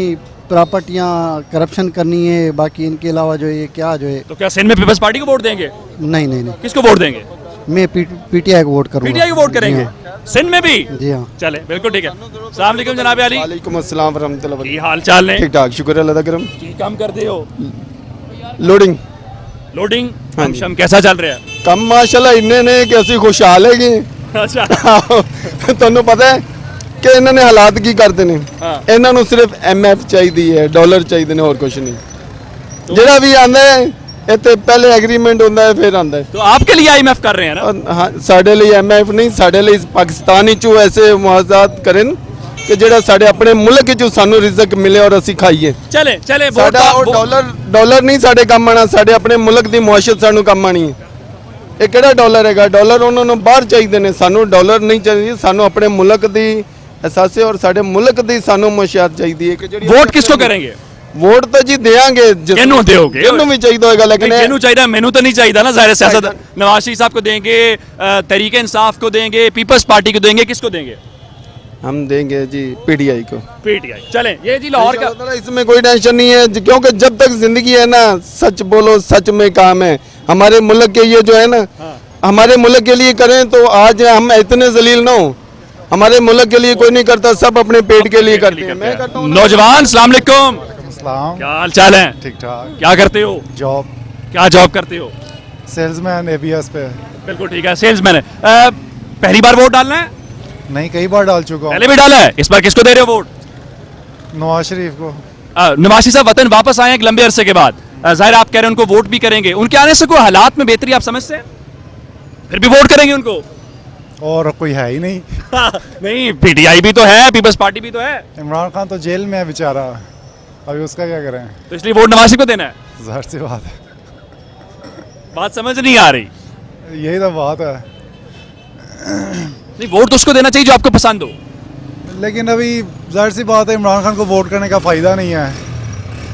प्रॉपर्टियाँ करप्शन करनी है, बाकी इनके अलावा जो है क्या जो है। तो क्या सिंध में पीपल्स पार्टी को वोट देंगे? नहीं नहीं नहीं। किसको वोट देंगे? मैं पीटीआई को वोट करूँगा। पीटीआई को वोट करेंगे सिंध में भी? जी हाँ। चले बिल्कुल ठीक है। अस्सलाम वालेकुम जनाब अली। वालेकुम अस्सलाम वरहमतुल्लाह। की हाल चाल है? ठीक ठाक, शुक्र अल्लाह दा करम। की काम करते हो? लोडिंग हम शम कैसा चल रहा है? कम माशाल्लाह इन्ने ने कि ਅਸੀਂ खुशहाल है कि अच्छा ਤੁਹਾਨੂੰ ਪਤਾ ਹੈ ਕਿ ਇਹਨਾਂ ਨੇ ਹਾਲਾਤ ਕੀ ਕਰਦੇ ਨੇ। ਇਹਨਾਂ ਨੂੰ ਸਿਰਫ ਐਮਐਫ ਚਾਹੀਦੀ ਹੈ, ਡਾਲਰ ਚਾਹੀਦੇ ਨੇ, ਹੋਰ ਕੁਝ ਨਹੀਂ। ਜਿਹੜਾ ਵੀ ਆਂਦਾ ਹੈ ਇੱਥੇ ਪਹਿਲੇ ਐਗਰੀਮੈਂਟ ਹੁੰਦਾ ਹੈ ਫਿਰ ਆਂਦਾ ਹੈ। तो आपके लिए आईएमएफ कर रहे हैं ना? ਹਾਂ ਸਾਡੇ ਲਈ ਐਮਐਫ ਨਹੀਂ, ਸਾਡੇ ਲਈ ਪਾਕਿਸਤਾਨ ਵਿੱਚ ਐਸੇ ਮੁਆਵਜ਼ਾਤ ਕਰਨ ਕਿ ਜਿਹੜਾ ਸਾਡੇ ਆਪਣੇ ਮੁਲਕ ਵਿੱਚੋਂ ਸਾਨੂੰ ਰਿਜ਼ਕ ਮਿਲੇ ਔਰ ਅਸੀਂ ਖਾਈਏ। चले चले ਸਾਡਾ ਉਹ ਡਾਲਰ ਨਹੀਂ ਸਾਡੇ ਕੰਮ ਆਣਾ, ਸਾਡੇ ਆਪਣੇ ਮੁਲਕ ਦੀ ਮੁਆਸ਼ਤ ਸਾਨੂੰ ਕੰਮ ਆਣੀ ਹੈ। ਇਹ ਕਿਹੜਾ ਡਾਲਰ ਹੈਗਾ? ਡਾਲਰ ਉਹਨਾਂ ਨੂੰ ਬਾਹਰ ਚਾਹੀਦੇ ਨੇ, ਸਾਨੂੰ ਡਾਲਰ ਨਹੀਂ ਚਾਹੀਦੀ। ਸਾਨੂੰ ਆਪਣੇ ਮੁਲਕ ਦੀ ਅਹਿਸਾਸ ਔਰ ਸਾਡੇ ਮੁਲਕ ਦੀ ਸਾਨੂੰ ਮੁਆਸ਼ਤ ਚਾਹੀਦੀ ਹੈ ਕਿ ਜਿਹੜੀ वोट किसको करेंगे? ਵੋਟ ਤਾਂ ਜੀ ਦੇਾਂਗੇ ਕਿਹਨੂੰ ਦਿਓਗੇ? ਜਿਹਨੂੰ ਵੀ ਚਾਹੀਦਾ ਹੋਏਗਾ, ਲੇਕਿन किहनू चाहिए? मैनू तो नहीं चाहिए ना ज़ाहिर सियासत। नवाज शरीफ साहब को देंगे, तहरीक इंसाफ को देंगे, पीपल्स पार्टी को देंगे, किसको देंगे? हम देंगे जी पीटीआई को। पीटीआई। चलें ये जी लाहौर का, इसमें कोई टेंशन नहीं है क्योंकि जब तक जिंदगी है ना, सच बोलो, सच में काम है। हमारे मुल्क के ये जो है ना, हमारे मुल्क के लिए करें तो आज हम इतने जलील ना हो। हमारे मुल्क के लिए कोई नहीं करता, सब अपने पेट के लिए करते हैं। मैं करता हूं। नौजवान अस्सलाम वालेकुम। क्या हाल चाल है? ठीक ठाक। क्या करते हो? जॉब। क्या जॉब करते हो? सेल्समैन एबीएस पे। बिल्कुल ठीक है, सेल्समैन है। पहली बार वोट डालना है? नहीं, कई बार डाल चुका हूँ। पहले भी डाला है। इस बार किसको दे रहे हो वोट? नवाज शरीफ को। नवाज शरीफ साहब वतन वापस आए एक लंबे अरसे के बाद, जाहिर आप कह रहे हैं उनको वोट भी करेंगे, उनके आने से कोई हालात में बेहतरी आप समझते हैं? फिर भी वोट करेंगे उनको? और कोई है ही नहीं। नहीं, पीटीआई भी तो है, पीपल्स पार्टी भी तो है। इमरान खान तो जेल में है बेचारा, अभी उसका क्या करें? तो इसलिए वोट नवाज शरीफ को देना है? जाहिर सी बात है। बात समझ नहीं आ रही। यही तो बात है। नहीं, वोट तो उसको देना चाहिए जो आपको पसंद हो। लेकिन अभी जाहिर सी बात है, इमरान खान को वोट करने का फ़ायदा नहीं है।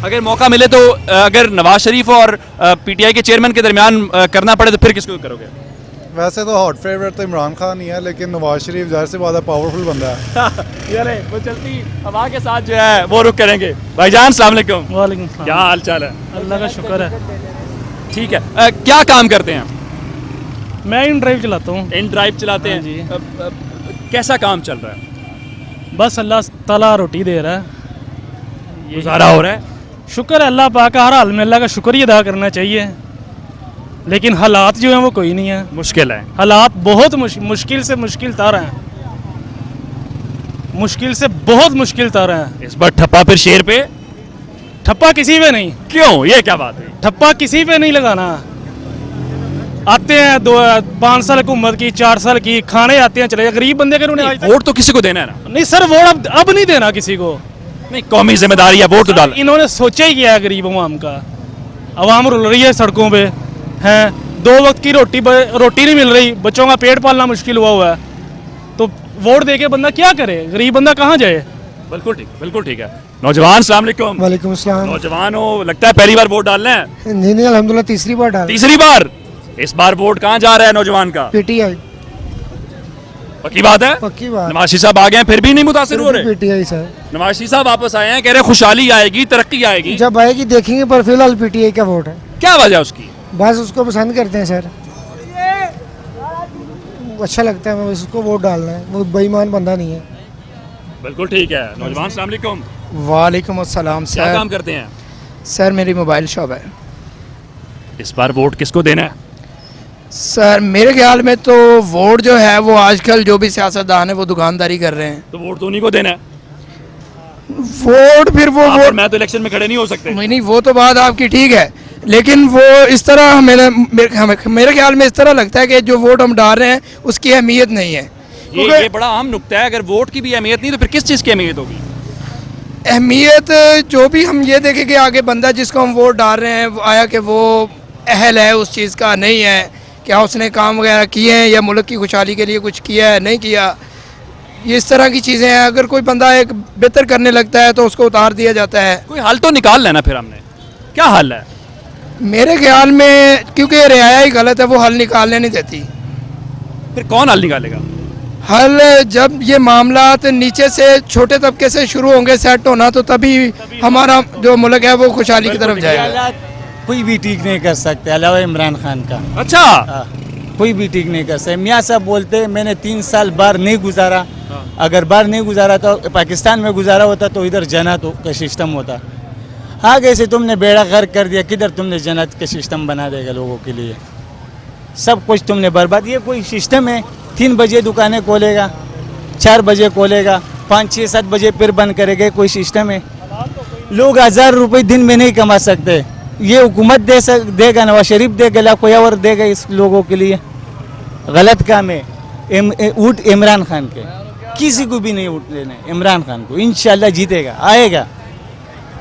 अगर मौका मिले तो अगर नवाज शरीफ और पीटीआई के चेयरमैन के दरमियान करना पड़े तो फिर किसको करोगे? वैसे तो हॉट फेवरेट तो इमरान खान ही है, लेकिन नवाज शरीफ जाहिर सी बात है पावरफुल बंदा है। ये वो चलती हवा के साथ जो है वो रुक करेंगे। भाईजान अस्सलाम वालेकुम। वालेकुम सलाम। क्या हाल चाल है? अल्लाह का शुक्र है। ठीक है। क्या काम करते हैं? मैं इन ड्राइव चलाता हूँ। इन ड्राइव चलाते हैं जी। कैसा काम चल रहा है? बस अल्लाह ताला रोटी दे रहा है, गुजारा हो रहा है। शुक्र है अल्लाह पाक का, हर हाल में अल्लाह का शुक्र ही अदा करना चाहिए। लेकिन हालात जो हैं वो कोई नहीं है, मुश्किल है। हालात बहुत मुश्किल से मुश्किल तर हैं, मुश्किल से बहुत मुश्किल तर हैं। इस बार ठप्पा फिर शेर पे? ठप्पा किसी पे नहीं। क्यों, ये क्या बात है? ठप्पा किसी पे नहीं लगाना। आते हैं 5 साल हुकूमत की, 4 साल की, खाने आते हैं चले जाते। गरीब बंदे के उन्हें वोट तो किसी को देना है ना। नहीं सर, वोट अब नहीं देना किसी को। नहीं, कौमी जिम्मेदारी है, वोट तो डाल। इन्होंने सोचा ही क्या है गरीब अवाम का। अवाम रुल रही है सड़कों पे, हैं 2 वक्त की रोटी नहीं मिल रही, बच्चों का पेट पालना मुश्किल हुआ है, तो वोट दे के बंदा क्या करे, गरीब बंदा कहाँ जाए। बिल्कुल ठीक, बिल्कुल ठीक है। नौजवान अस्सलाम वालेकुम। वालेकुम अस्सलाम। नौजवान हो, लगता है पहली बार वोट डालना है। नहीं अल्हम्दुलिल्लाह तीसरी बार डाल। तीसरी बार? इस बार वोट कहाँ जा रहा है नौजवान का? पीटीआई। पक्की बात है? पक्की बात। नवाज साहब आ गए फिर भी नहीं मुतासिर हो रहे? PTI sir. नवाज साहब वापस आए हैं, कह रहे खुशहाली आएगी, तरक्की आएगी। जब आएगी देखेंगे, पर फिलहाल पीटीआई का वोट है। क्या वजह उसकी? बस उसको पसंद करते हैं सर, अच्छा लगता है, मैं उसको वोट डालना है, वो बेईमान बंदा नहीं है। बिल्कुल ठीक है। नौजवान अस्सलाम वालेकुम। वालेकुम अस्सलाम क्या सर। काम करते हैं? सर मेरी मोबाइल शॉप है। इस बार वोट किसको देना है? सर मेरे ख्याल में तो वोट जो है वो आजकल जो भी सियासतदान है वो दुकानदारी कर रहे हैं, तो वोट तो उन्हीं को देना है। वोट फिर वो वोट मैं तो इलेक्शन में खड़े नहीं हो सकते। नहीं, वो तो बात आपकी ठीक है, लेकिन वो इस तरह मेरे ख्याल में इस तरह लगता है कि जो वोट हम डाल रहे हैं उसकी अहमियत नहीं है। ये बड़ा अहम नुक्ता है, अगर वोट की भी अहमियत नहीं तो फिर किस चीज़ की अहमियत होगी? अहमियत जो भी हम ये देखें कि आगे बंदा जिसको हम वोट डाल रहे हैं आया कि वो अहल है उस चीज़ का, नहीं है, क्या उसने काम वगैरह किए हैं या मुल्क की खुशहाली के लिए कुछ किया है, नहीं किया, ये इस तरह की चीज़ें हैं। अगर कोई बंदा एक बेहतर करने लगता है तो उसको उतार दिया जाता है। कोई हल तो निकाल लेना फिर हमने, क्या हल है? मेरे ख्याल में क्योंकि रियाया ही गलत है, वो हल निकालने नहीं देती। फिर कौन हल निकालेगा? हल जब ये मामला नीचे से छोटे तबके से शुरू होंगे सेट होना, तो तभी हमारा जो मुल्क है वो खुशहाली की तरफ जाएगा। कोई भी ठीक नहीं कर सकते अलावा इमरान खान का। अच्छा, कोई भी ठीक नहीं कर सकते। मियाँ साहब बोलते मैंने 3 साल बाहर नहीं गुजारा, अगर बाहर नहीं गुजारा तो पाकिस्तान में गुजारा होता तो इधर जन्नत का सिस्टम होता। आगे से तुमने बेड़ा गर्क कर दिया, किधर तुमने जन्नत के सिस्टम बना देगा लोगों के लिए, सब कुछ तुमने बर्बाद। ये कोई सिस्टम है? 3 बजे दुकानें खोलेगा, 4 बजे खोलेगा, 5, 6, 7 बजे फिर बंद करेगा, कोई सिस्टम है? लोग 1000 रुपये दिन में नहीं कमा सकते, ये हुकूमत देगा, नवाज शरीफ देगा, या कोई और देगा इस लोगों के लिए? गलत काम है। वोट इमरान खान के, किसी को भी नहीं वोट देना है, इमरान खान को। इंशाल्लाह जीतेगा,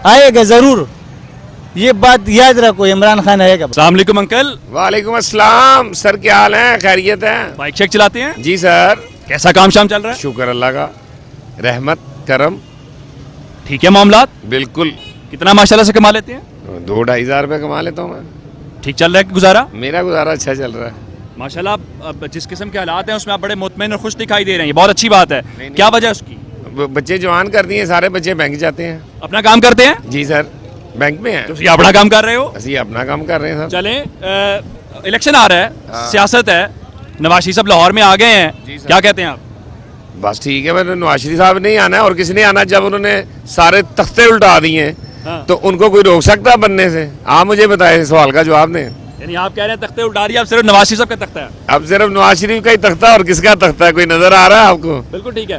आएगा ज़रूर, ये बात याद रखो, इमरान खान आएगा। अस्सलाम वालेकुम अंकल। वालेकुम अस्सलाम सर, क्या हाल है? खैरियत है? बाइक शेक चलाते हैं? जी सर। कैसा काम शाम चल रहा है? शुक्र अल्लाह का, रहमत करम। ठीक है मामलात? बिल्कुल। कितना माशाल्लाह से कमा लेते हैं? 2-2.5 हज़ार रुपये कमा लेता हूँ मैं। ठीक चल रहा है गुजारा? मेरा गुजारा अच्छा चल रहा है माशाल्लाह। अब जिस किस्म के हालात हैं उसमें आप बड़े मुतमईन और खुश दिखाई दे रहे हैं, ये बहुत अच्छी बात है। क्या वजह उसकी? बच्चे जवान कर दिए, सारे बच्चे बैंक जाते हैं। अपना काम करते हैं? जी सर, बैंक में है। तो अपना काम कर रहे हो? ਅਸੀਂ अपना काम कर रहे हैं सर। चलें, इलेक्शन आ रहा है, सियासत है, नवाज शरीफ साहब लाहौर में आ गए हैं, क्या कहते हैं आप? बस ठीक है, मैंने नवाज शरीफ साहब नहीं आना है, और किसने आना? जब उन्होंने सारे तख्ते उल्टा दिए हैं तो उनको कोई रोक सकता बनने से? आप मुझे बताए, सवाल का जवाब दें। यानी आप कह रहे हैं तख्ते उल्टा दिए, अब सिर्फ नवाज शरीफ साहब का तख्ता है? अब सिर्फ नवाज शरीफ का ही तख्ता, और किसका तख्ता है कोई नजर आ रहा है आपको? बिल्कुल ठीक है।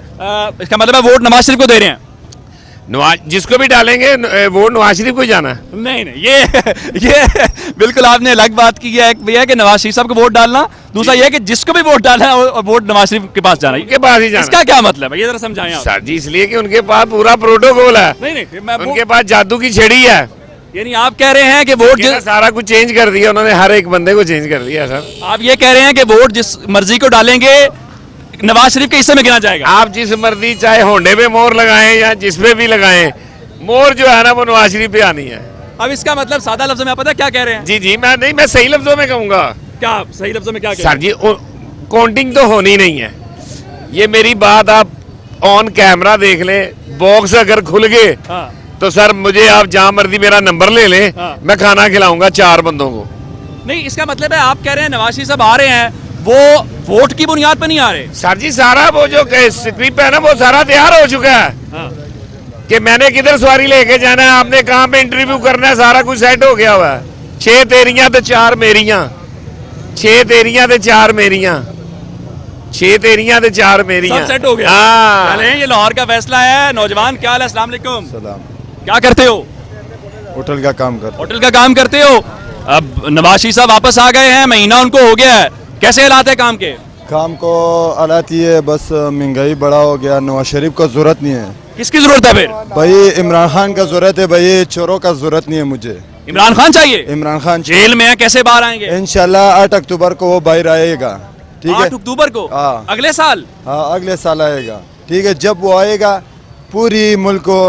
इसका मतलब है वोट नवाज शरीफ को दे रहे हैं? नवाज जिसको भी डालेंगे वोट नवाज शरीफ को जाना है। नहीं, ये बिल्कुल आपने अलग बात की है। एक भैया कि नवाज शरीफ साहब को वोट डालना, दूसरा ये है कि जिसको भी वोट डालना है वोट नवाज शरीफ के पास जाना है। उनके पास ही जाना। इसका क्या मतलब है, ये जरा समझाएं आप। सर जी इसलिए कि उनके पास पूरा प्रोटोकॉल है। नहीं, उनके पास जादू की छड़ी है। यानी आप कह रहे हैं कि वोट सारा कुछ चेंज कर दिया उन्होंने, हर एक बंदे को चेंज कर दिया सर। आप ये कह रहे हैं कि वोट जिस मर्जी को डालेंगे नवाज शरीफ के हिस्से में गिना जाएगा? आप जिस मर्जी, चाहे होंडे पे मोहर लगाएं या जिस पे भी लगाएं, मोहर जो है ना वो नवाज शरीफ पे आनी है। अब इसका मतलब सादा लफ्जों में आप पता क्या कह रहे हैं? जी, मैं सही लफ्जों में कहूँगा। क्या सही लफ्जों में क्या सर जी? काउंटिंग तो होनी नहीं है, ये मेरी बात आप ऑन कैमरा देख लें। बॉक्स अगर खुल गए तो सर मुझे आप जहाँ मर्जी मेरा नंबर ले लें, मैं खाना खिलाऊंगा 4 बंदों को। नहीं, इसका मतलब है आप कह रहे हैं नवाज शरीफ साहब आ रहे हैं, वो वोट की बुनियाद पर नहीं आ रहे? सर जी सारा वो जो स्क्रिप्ट है ना वो सारा तैयार हो चुका है कि मैंने किधर सवारी लेके जाना है, आपने कहाँ पे इंटरव्यू करना है, सारा कुछ सेट हो गया हुआ है। 6 तेरियां तो 4 मेरियां, 6 तेरियां तो 4 मेरियां, 6 तेरियां तो 4 मेरियां, सब सेट हो गया। हाँ। चलें, ये लाहौर का फैसला है। नौजवान क्या हाल है? अस्सलाम वालेकुम। क्या करते हो? होटल का काम करते। होटल का काम करते हो? अब नवाज शरीफ साहब वापस आ गए हैं, महीना उनको हो गया है, कैसे हालात है काम के? काम को हालात ये है, बस महंगाई बड़ा हो गया, नवाज शरीफ का जरूरत नहीं है। किसकी जरूरत है फिर? भाई इमरान खान का जरूरत है, भाई चोरों का जरूरत नहीं है मुझे। इमरान खान चाहिए? इमरान खान जेल में है, कैसे बाहर आएंगे? इंशाल्लाह 8 अक्टूबर को वो बाहर आएगा, ठीक है? 8 अक्टूबर को? हाँ, अगले साल? हाँ अगले साल आएगा, ठीक है? जब वो आएगा पूरी मुल्क को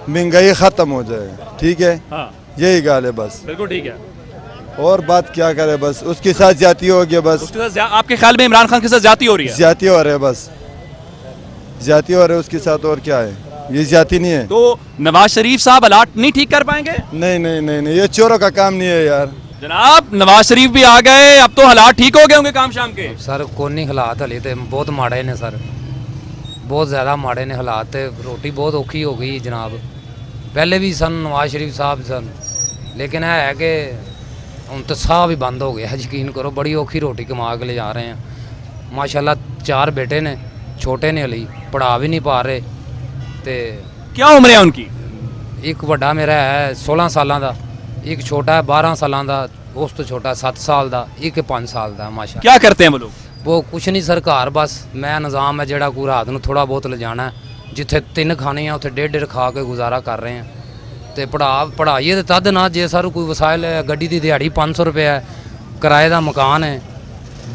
महंगाई खत्म हो जाएगा, ठीक है? हाँ। यही गाल है बस। बिल्कुल ठीक है। और बात क्या करे, बस उसके साथ ज्यादती हो गया, बस उसके साथ आपके ख्याल में इमरान खान के साथ ज्यादती हो रही है? ज्यादती हो रहा है, बस ज्यादती हो रहा है उसके साथ, और क्या है, ये ज्यादती नहीं है। तो नवाज शरीफ साहब हालात नहीं ठीक कर पाएंगे? नहीं नहीं नहीं नहीं, ये चोरों का काम नहीं है यार। जनाब नवाज शरीफ भी आ गए, अब तो हालात ठीक हो गए होंगे काम शाम के? सर कोई हालात हले तो बहुत माड़े ने सर, बहुत ज़्यादा माड़े ने हालात, रोटी बहुत औखी हो गई जनाब। पहले भी सन नवाज शरीफ साहब सन, लेकिन है कि हम तो साह भी बंद हो गया, यकीन करो, बड़ी औखी रोटी कमा के ले जा रहे हैं। माशाल्लाह 4 बेटे ने, छोटे ने हली, पढ़ा भी नहीं पा रहे। ते क्या उम्र है उनकी? एक बड़ा मेरा है 16 साल का, एक छोटा है 12 साल का, उस तो छोटा 7 साल का, एक 5 साल का। माशा क्या करते हैं वो लोग? वो कुछ नहीं सर, घर बस मैं निज़ाम है जोड़ा कोई रात में थोड़ा बहुत ले जाना है, जिथे 3 खाने हैं उत्थे 1.5 खा के गुजारा कर रहे हैं। तो पढ़ाइए तो तद ना जे सर कोई वसाइल है, गड्डी की दिहाड़ी 500 रुपया है, किराए का मकान है,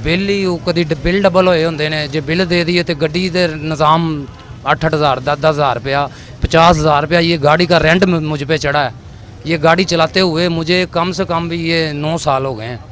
बिल ही कभी बिल डबल होए होंगे ने, जे बिल दे दिए तो गड्डी के निज़ाम 8-8 हज़ार 10-10 हज़ार रुपया 50 हज़ार रुपया ये गाड़ी का रेंट मुझ पे चढ़ा है। ये गाड़ी चलाते हुए मुझे कम से कम भी ये 9 साल हो गए हैं।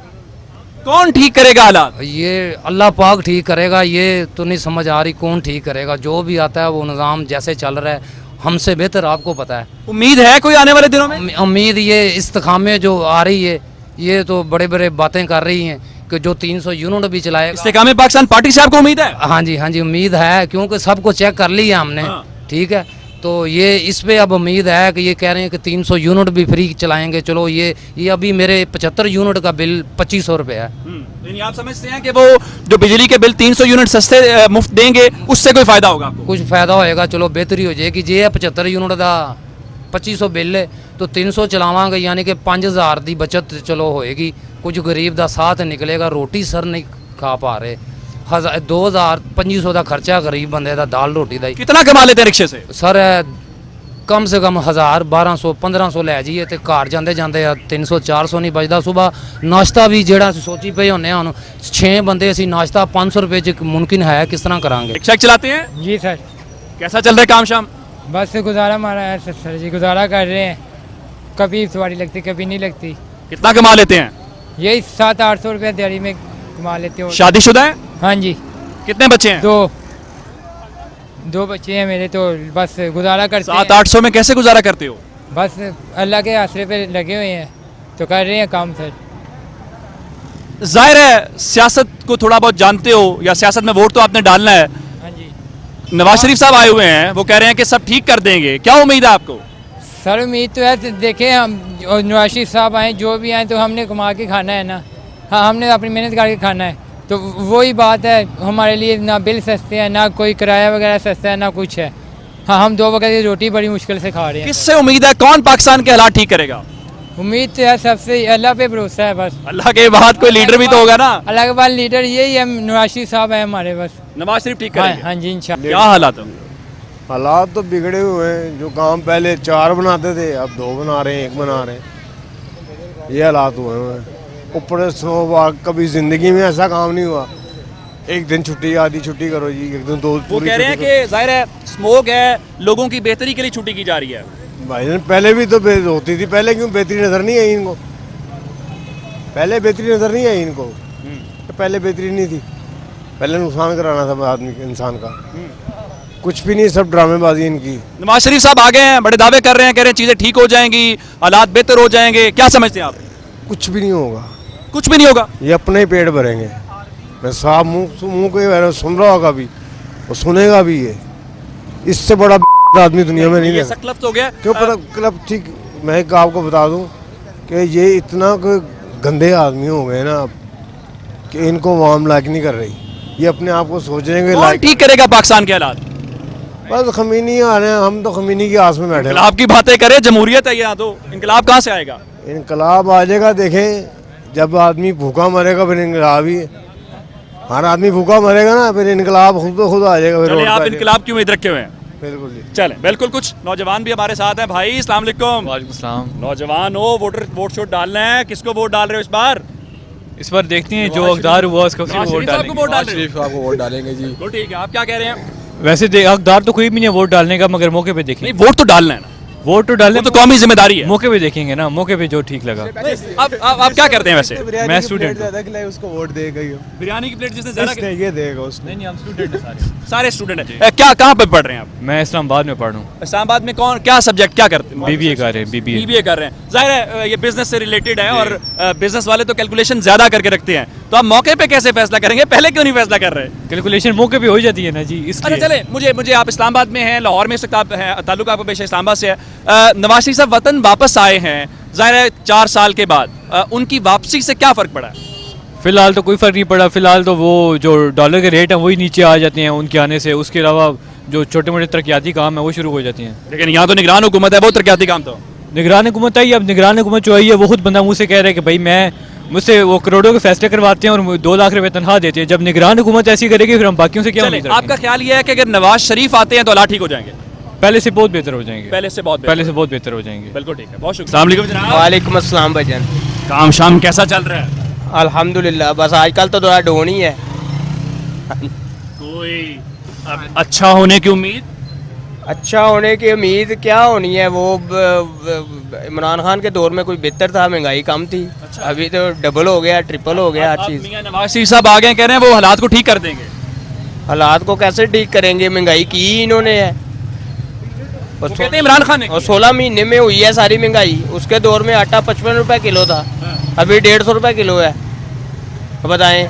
कौन ठीक करेगा हालात? ये अल्लाह पाक ठीक करेगा, ये तो नहीं समझ आ रही कौन ठीक करेगा। जो भी आता है वो निज़ाम जैसे चल रहा है हमसे बेहतर आपको पता है। उम्मीद है कोई आने वाले दिनों में? उम्मीद ये इस्तेकामे जो आ रही है, ये तो बड़े बड़े बातें कर रही हैं कि जो 300 यूनिट भी चलाएगा। इस्तेकामे पाकिस्तान पार्टी से आपको उम्मीद है? हाँ जी उम्मीद है, क्योंकि सबको चेक कर लिया हमने। ठीक है, तो ये इस पे अब उम्मीद है कि ये कह रहे हैं कि 300 यूनिट भी फ्री चलाएंगे। चलो ये अभी मेरे 75 यूनिट का बिल 2500 रुपये है। यानी आप समझते हैं कि वो जो बिजली के बिल 300 यूनिट सस्ते मुफ्त देंगे उससे कोई फायदा होगा आपको? कुछ फायदा होएगा, चलो बेहतरी हो जाएगी। जे 75 यूनिट का 2500 बिल है तो 300 चलावांगे, यानी कि 5000 की बचत चलो होएगी। कुछ गरीब का साथ निकलेगा, रोटी सर नहीं खा पा रहे। 2500 का खर्चा गरीब बंदे का दाल रोटी का। कितना कमा लेते हैं रिक्शे से? सर कम से कम 1000 1200 1500 लै जाइए तो घर जाते जाते 300 400 नहीं बचता। सुबह नाश्ता भी जो सोची पे होने हम 6 बंदे असी नाश्ता 500 रुपये च मुमकिन है, किस तरह करांगे? रिक्शा चलाते हैं जी सर। कैसा चल रहा है काम शाम? बस गुजारा मारा है सर जी, गुजारा कर रहे हैं। कभी सवारी लगती कभी नहीं लगती। कितना कमा लेते हैं? यही 700-800 रुपये दिहाड़ी में कमा लेते हो। शादीशुदा है? हाँ जी। कितने बच्चे हैं? 2 बच्चे हैं मेरे, तो बस गुजारा करते हैं। 700-800 में कैसे गुजारा करते हो? बस अल्लाह के आसरे पे लगे हुए हैं तो कर रहे हैं काम सर। जाहिर है सियासत को थोड़ा बहुत जानते हो, या सियासत में वोट तो आपने डालना है। हाँ जी। नवाज शरीफ साहब आए हुए हैं, वो कह रहे हैं कि सब ठीक कर देंगे, क्या उम्मीद है आपको? सर उम्मीद तो है, देखें हम नवाज शरीफ साहब आए जो भी आए तो हमने कमा के खाना है ना। हाँ, हमने अपनी मेहनत करके खाना है, तो वही बात है। हमारे लिए ना बिल सस्ते हैं, ना कोई किराया वगैरह सस्ता है, ना कुछ है। हाँ, हम 2 वक्त की रोटी बड़ी मुश्किल से खा रहे हैं। किससे उम्मीद है, कौन पाकिस्तान के हालात ठीक करेगा? उम्मीद तो है सबसे, अल्लाह पे भरोसा है बस। अल्लाह के बाद कोई लीडर भी तो होगा ना? अल्लाह के बाद लीडर यही है, नवाज शरीफ साहब है हमारे बस। नवाज शरीफ ठीक करेंगे? हाँ जी इंशाल्लाह। क्या हालात है? हालात तो बिगड़े हुए हैं। जो काम पहले 4 बनाते थे अब 2 बना रहे हैं, 1 बना रहे हैं। ये हालात हुए हैं। ऊपर से कभी जिंदगी में ऐसा काम नहीं हुआ, एक दिन छुट्टी आधी छुट्टी करो जी, एक दिन 2। वो कह रहे हैं कि जाहिर है स्मोक है, लोगों की बेहतरी के लिए छुट्टी की जा रही है। भाई पहले भी तो होती थी, पहले क्यों बेहतरी नजर नहीं आई इनको? पहले बेहतरी नजर नहीं आई इनको, पहले बेहतरी नहीं थी। पहले नुकसान कराना था आदमी इंसान का, कुछ भी नहीं, सब ड्रामेबाजी इनकी। नवाज शरीफ साहब आ गए हैं, बड़े दावे कर रहे हैं, कह रहे हैं चीजें ठीक हो जाएंगी, हालात बेहतर हो जाएंगे, क्या समझते हैं आप? कुछ भी नहीं होगा। कुछ भी नहीं होगा? ये अपने ही पेट भरेंगे। मैं साहब मुंह के सुन रहा होगा भी, वो सुनेगा भी। ये इससे बड़ा आदमी दुनिया में नहीं है। क्लब तो हो गया क्यों पता क्लब? ठीक, मैं आपको बता दूं कि ये इतना गंदे आदमी हो गए ना कि इनको वाम लायक नहीं कर रही। ये अपने आप को सोचेंगे लायक। ठीक करेगा पाकिस्तान के हालात? बस खमीनी आ रहे हैं, हम तो खमीनी की आस में बैठे हैं। इनकलाब की बातें करें, जमहूरियत है यहाँ, तो इनकलाब कहाँ से आएगा? इनकलाब आ जाएगा। देखें, जब आदमी भूखा मरेगा फिर इनकलाब ही है। हर आदमी भूखा मरेगा ना, फिर इनकलाब खुद ब खुद आ जाएगा। फिर चलिए, रोड आप पे इनकलाब की उम्मीद रखे हुए हैं? बिल्कुल जी। चलें, बिल्कुल। कुछ नौजवान भी हमारे साथ हैं। भाई अस्सलाम वालेकुम। वालेकुम। नौजवान हो, वोट शोट डालना है, किसको वोट डाल रहे हो इस बार देखते हैं जो हकदार हुआ उसको नवाज वोट शरीफ साहब को वोट डाल रहे हो? शरीफ साहब को वोट डालेंगे जी। तो ठीक है, आप क्या कह रहे हैं? वैसे हकदार तो कोई भी नहीं है वोट डालने का, मगर मौके पे देखेंगे। नहीं, वोट तो डालना है ना। वोट तो डालने वो तो कौमी जिम्मेदारी है। मौके पे देखेंगे ना, मौके पे जो ठीक लगा। अब आप क्या करते हैं वैसे? मैं स्टूडेंट। उसको वोट देगा ही। बिरयानी की प्लेट जिसने ज्यादा ये देगा उसने। नहीं, हम स्टूडेंट हैं सारे स्टूडेंट हैं। क्या कहाँ पे पढ़ रहे हैं आप? मैं इस्लामाबाद में पढ़ रहा हूँ। इस्लामाबाद में कौन क्या सब्जेक्ट क्या करते हैं? बीबीए कर रहे हैं। बीबीए कर रहे हैं। जाहिर है ये बिजनेस से रिलेटेड है और बिजनेस वाले तो कैलकुलेशन ज्यादा करके रखते हैं। तो आप मौके पे कैसे फैसला करेंगे? पहले क्यों नहीं फैसला कर रहे? कैलकुलेशन मौके पे हो जाती है ना जी, इसलिए। अच्छा, चले, मुझे आप इस्लामाबाद में हैं, लाहौर में ताल्लुक आपका पेशा इस्लामाबाद से है। नवाज शरीफ साहब वतन वापस आए हैं, जाहिर है 4 साल के बाद। उनकी वापसी से क्या फ़र्क पड़ा है? फिलहाल तो कोई फ़र्क नहीं पड़ा। फिलहाल तो वो जो डॉलर के रेट हैं वही नीचे आ जाते हैं उनके आने से। उसके अलावा जो छोटे मोटे तरक्याती काम है वो शुरू हो जाती हैं। लेकिन यहाँ तो निगरान हुकूमत है, वो तरक्याती काम तो निगरान हुकूमत आई। अब निगरान हुकूमत जो आई है वो खुद बंदा मुँह से कह रहा है कि भाई मुझसे वो करोड़ों के फैसले करवाते हैं और 2 लाख रुपए तनख्वाह देते हैं। जब निगरान हुकूमत ऐसी करेगी फिर हम बाकियों से क्या उम्मीद रखेंगे? आपका ख्याल ये है कि अगर नवाज शरीफ आते हैं तो हालात ठीक हो जाएंगे? पहले से बहुत बेहतर हो जाएंगे। पहले से बहुत बेहतर हो जाएंगे। बिल्कुल ठीक है, बहुत शुक्रिया। अस्सलाम वालेकुम जनाब। वालेकुम अस्सलाम भाईजान। काम शाम कैसा चल रहा है? अल्हम्दुलिल्लाह, बस आजकल तो थोड़ा डोन ही है। कोई अच्छा होने की उम्मीद? अच्छा होने की उम्मीद क्या होनी है? वो इमरान खान के दौर में कोई बेहतर था, महंगाई कम थी। अभी तो डबल हो गया, ट्रिपल हो गया हर चीज़। नवाज शरीफ साहब आ गए, कह रहे हैं वो हालात को ठीक कर देंगे। हालात को कैसे ठीक करेंगे? महंगाई की ही इन्होंने है। वो कहते हैं इमरान खान ने। और 16 महीने में हुई है सारी महंगाई। उसके दौर में आटा 55 रुपए किलो था, अभी 150 रुपए किलो है। बताएं,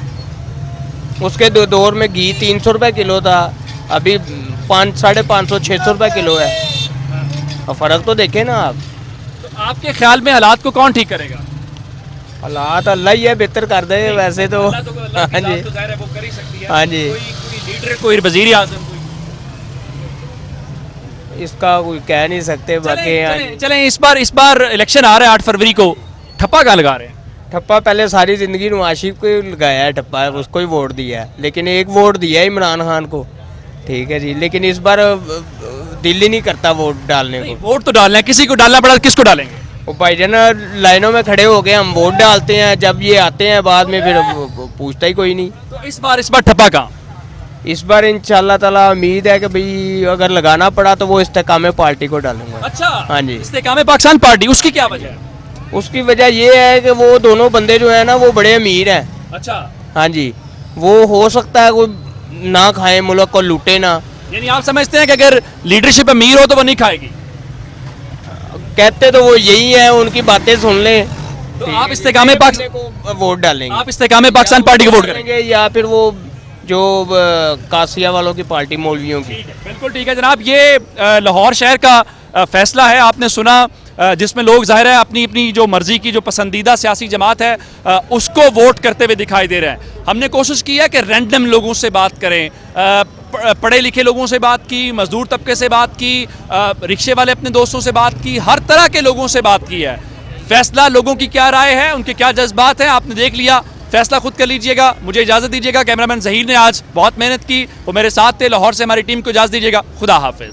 उसके दौर में घी 300 रुपए किलो था, अभी 550 600 रुपए किलो है। और फ़र्क तो देखें ना आप। तो आपके ख्याल में हालात को कौन ठीक करेगा? हालात अल्लाह ही है बेहतर कर दे वैसे तो। हाँ जी, हाँ जी। कोई वज़ीर आज़म इसका कोई कह नहीं सकते। बाकी चलें, इस बार इलेक्शन आ रहा है 8 फरवरी को, ठप्पा कहाँ लगा रहे हैं? ठप्पा पहले सारी ज़िंदगी नवाज शरीफ को लगाया है ठप्पा, उसको ही वोट दिया है। लेकिन एक वोट दिया है इमरान खान को, ठीक है जी। लेकिन इस बार दिल ही नहीं करता वोट डालने को। वोट तो डालना है, किसी को डालना पड़ा, किसको डालेंगे? वो भाईजान लाइनों में खड़े हो गए, हम वोट डालते हैं, जब ये आते हैं बाद में फिर पूछता ही कोई नहीं। तो इस बार ठप्पा कहाँ? इस बार इंशाल्लाह ताला उम्मीद है कि भाई अगर लगाना पड़ा तो वो इस्तेकामे पार्टी को डालूंगा। अच्छा, हाँ जी। इस्तेकामे पाकिस्तान पार्टी, उसकी क्या वजह है? उसकी वजह ये है कि वो दोनों बंदे जो है ना वो बड़े अमीर हैं। अच्छा, हाँ जी। वो हो सकता है कोई ना खाए, मुल्क को लूटे ना। यानी आप समझते हैं कि अगर लीडरशिप अमीर हो तो वो नहीं खाएगी? कहते तो वो यही है, उनकी बातें सुन लें। तो आप इस्तेकामे पाकिस्तान को वोट डालेंगे? आप इस्तेकामे पाकिस्तान पार्टी को वोट करेंगे या फिर वो जो कासिया वालों की पार्टी, मौलवियों की? बिल्कुल ठीक है जनाब। ये लाहौर शहर का फैसला है, आपने सुना, जिसमें लोग जाहिर है अपनी अपनी जो मर्जी की जो पसंदीदा सियासी जमात है उसको वोट करते हुए दिखाई दे रहे हैं। हमने कोशिश की है कि रैंडम लोगों से बात करें, पढ़े लिखे लोगों से बात की, मजदूर तबके से बात की, रिक्शे वाले अपने दोस्तों से बात की, हर तरह के लोगों से बात की है। फैसला लोगों की क्या राय है, उनके क्या जज्बात हैं, आपने देख लिया। फैसला खुद कर लीजिएगा। मुझे इजाज़त दीजिएगा। कैमरामैन ज़हीर ने आज बहुत मेहनत की, वो मेरे साथ थे। लाहौर से हमारी टीम को इजाज़त दीजिएगा। खुदा हाफिज़।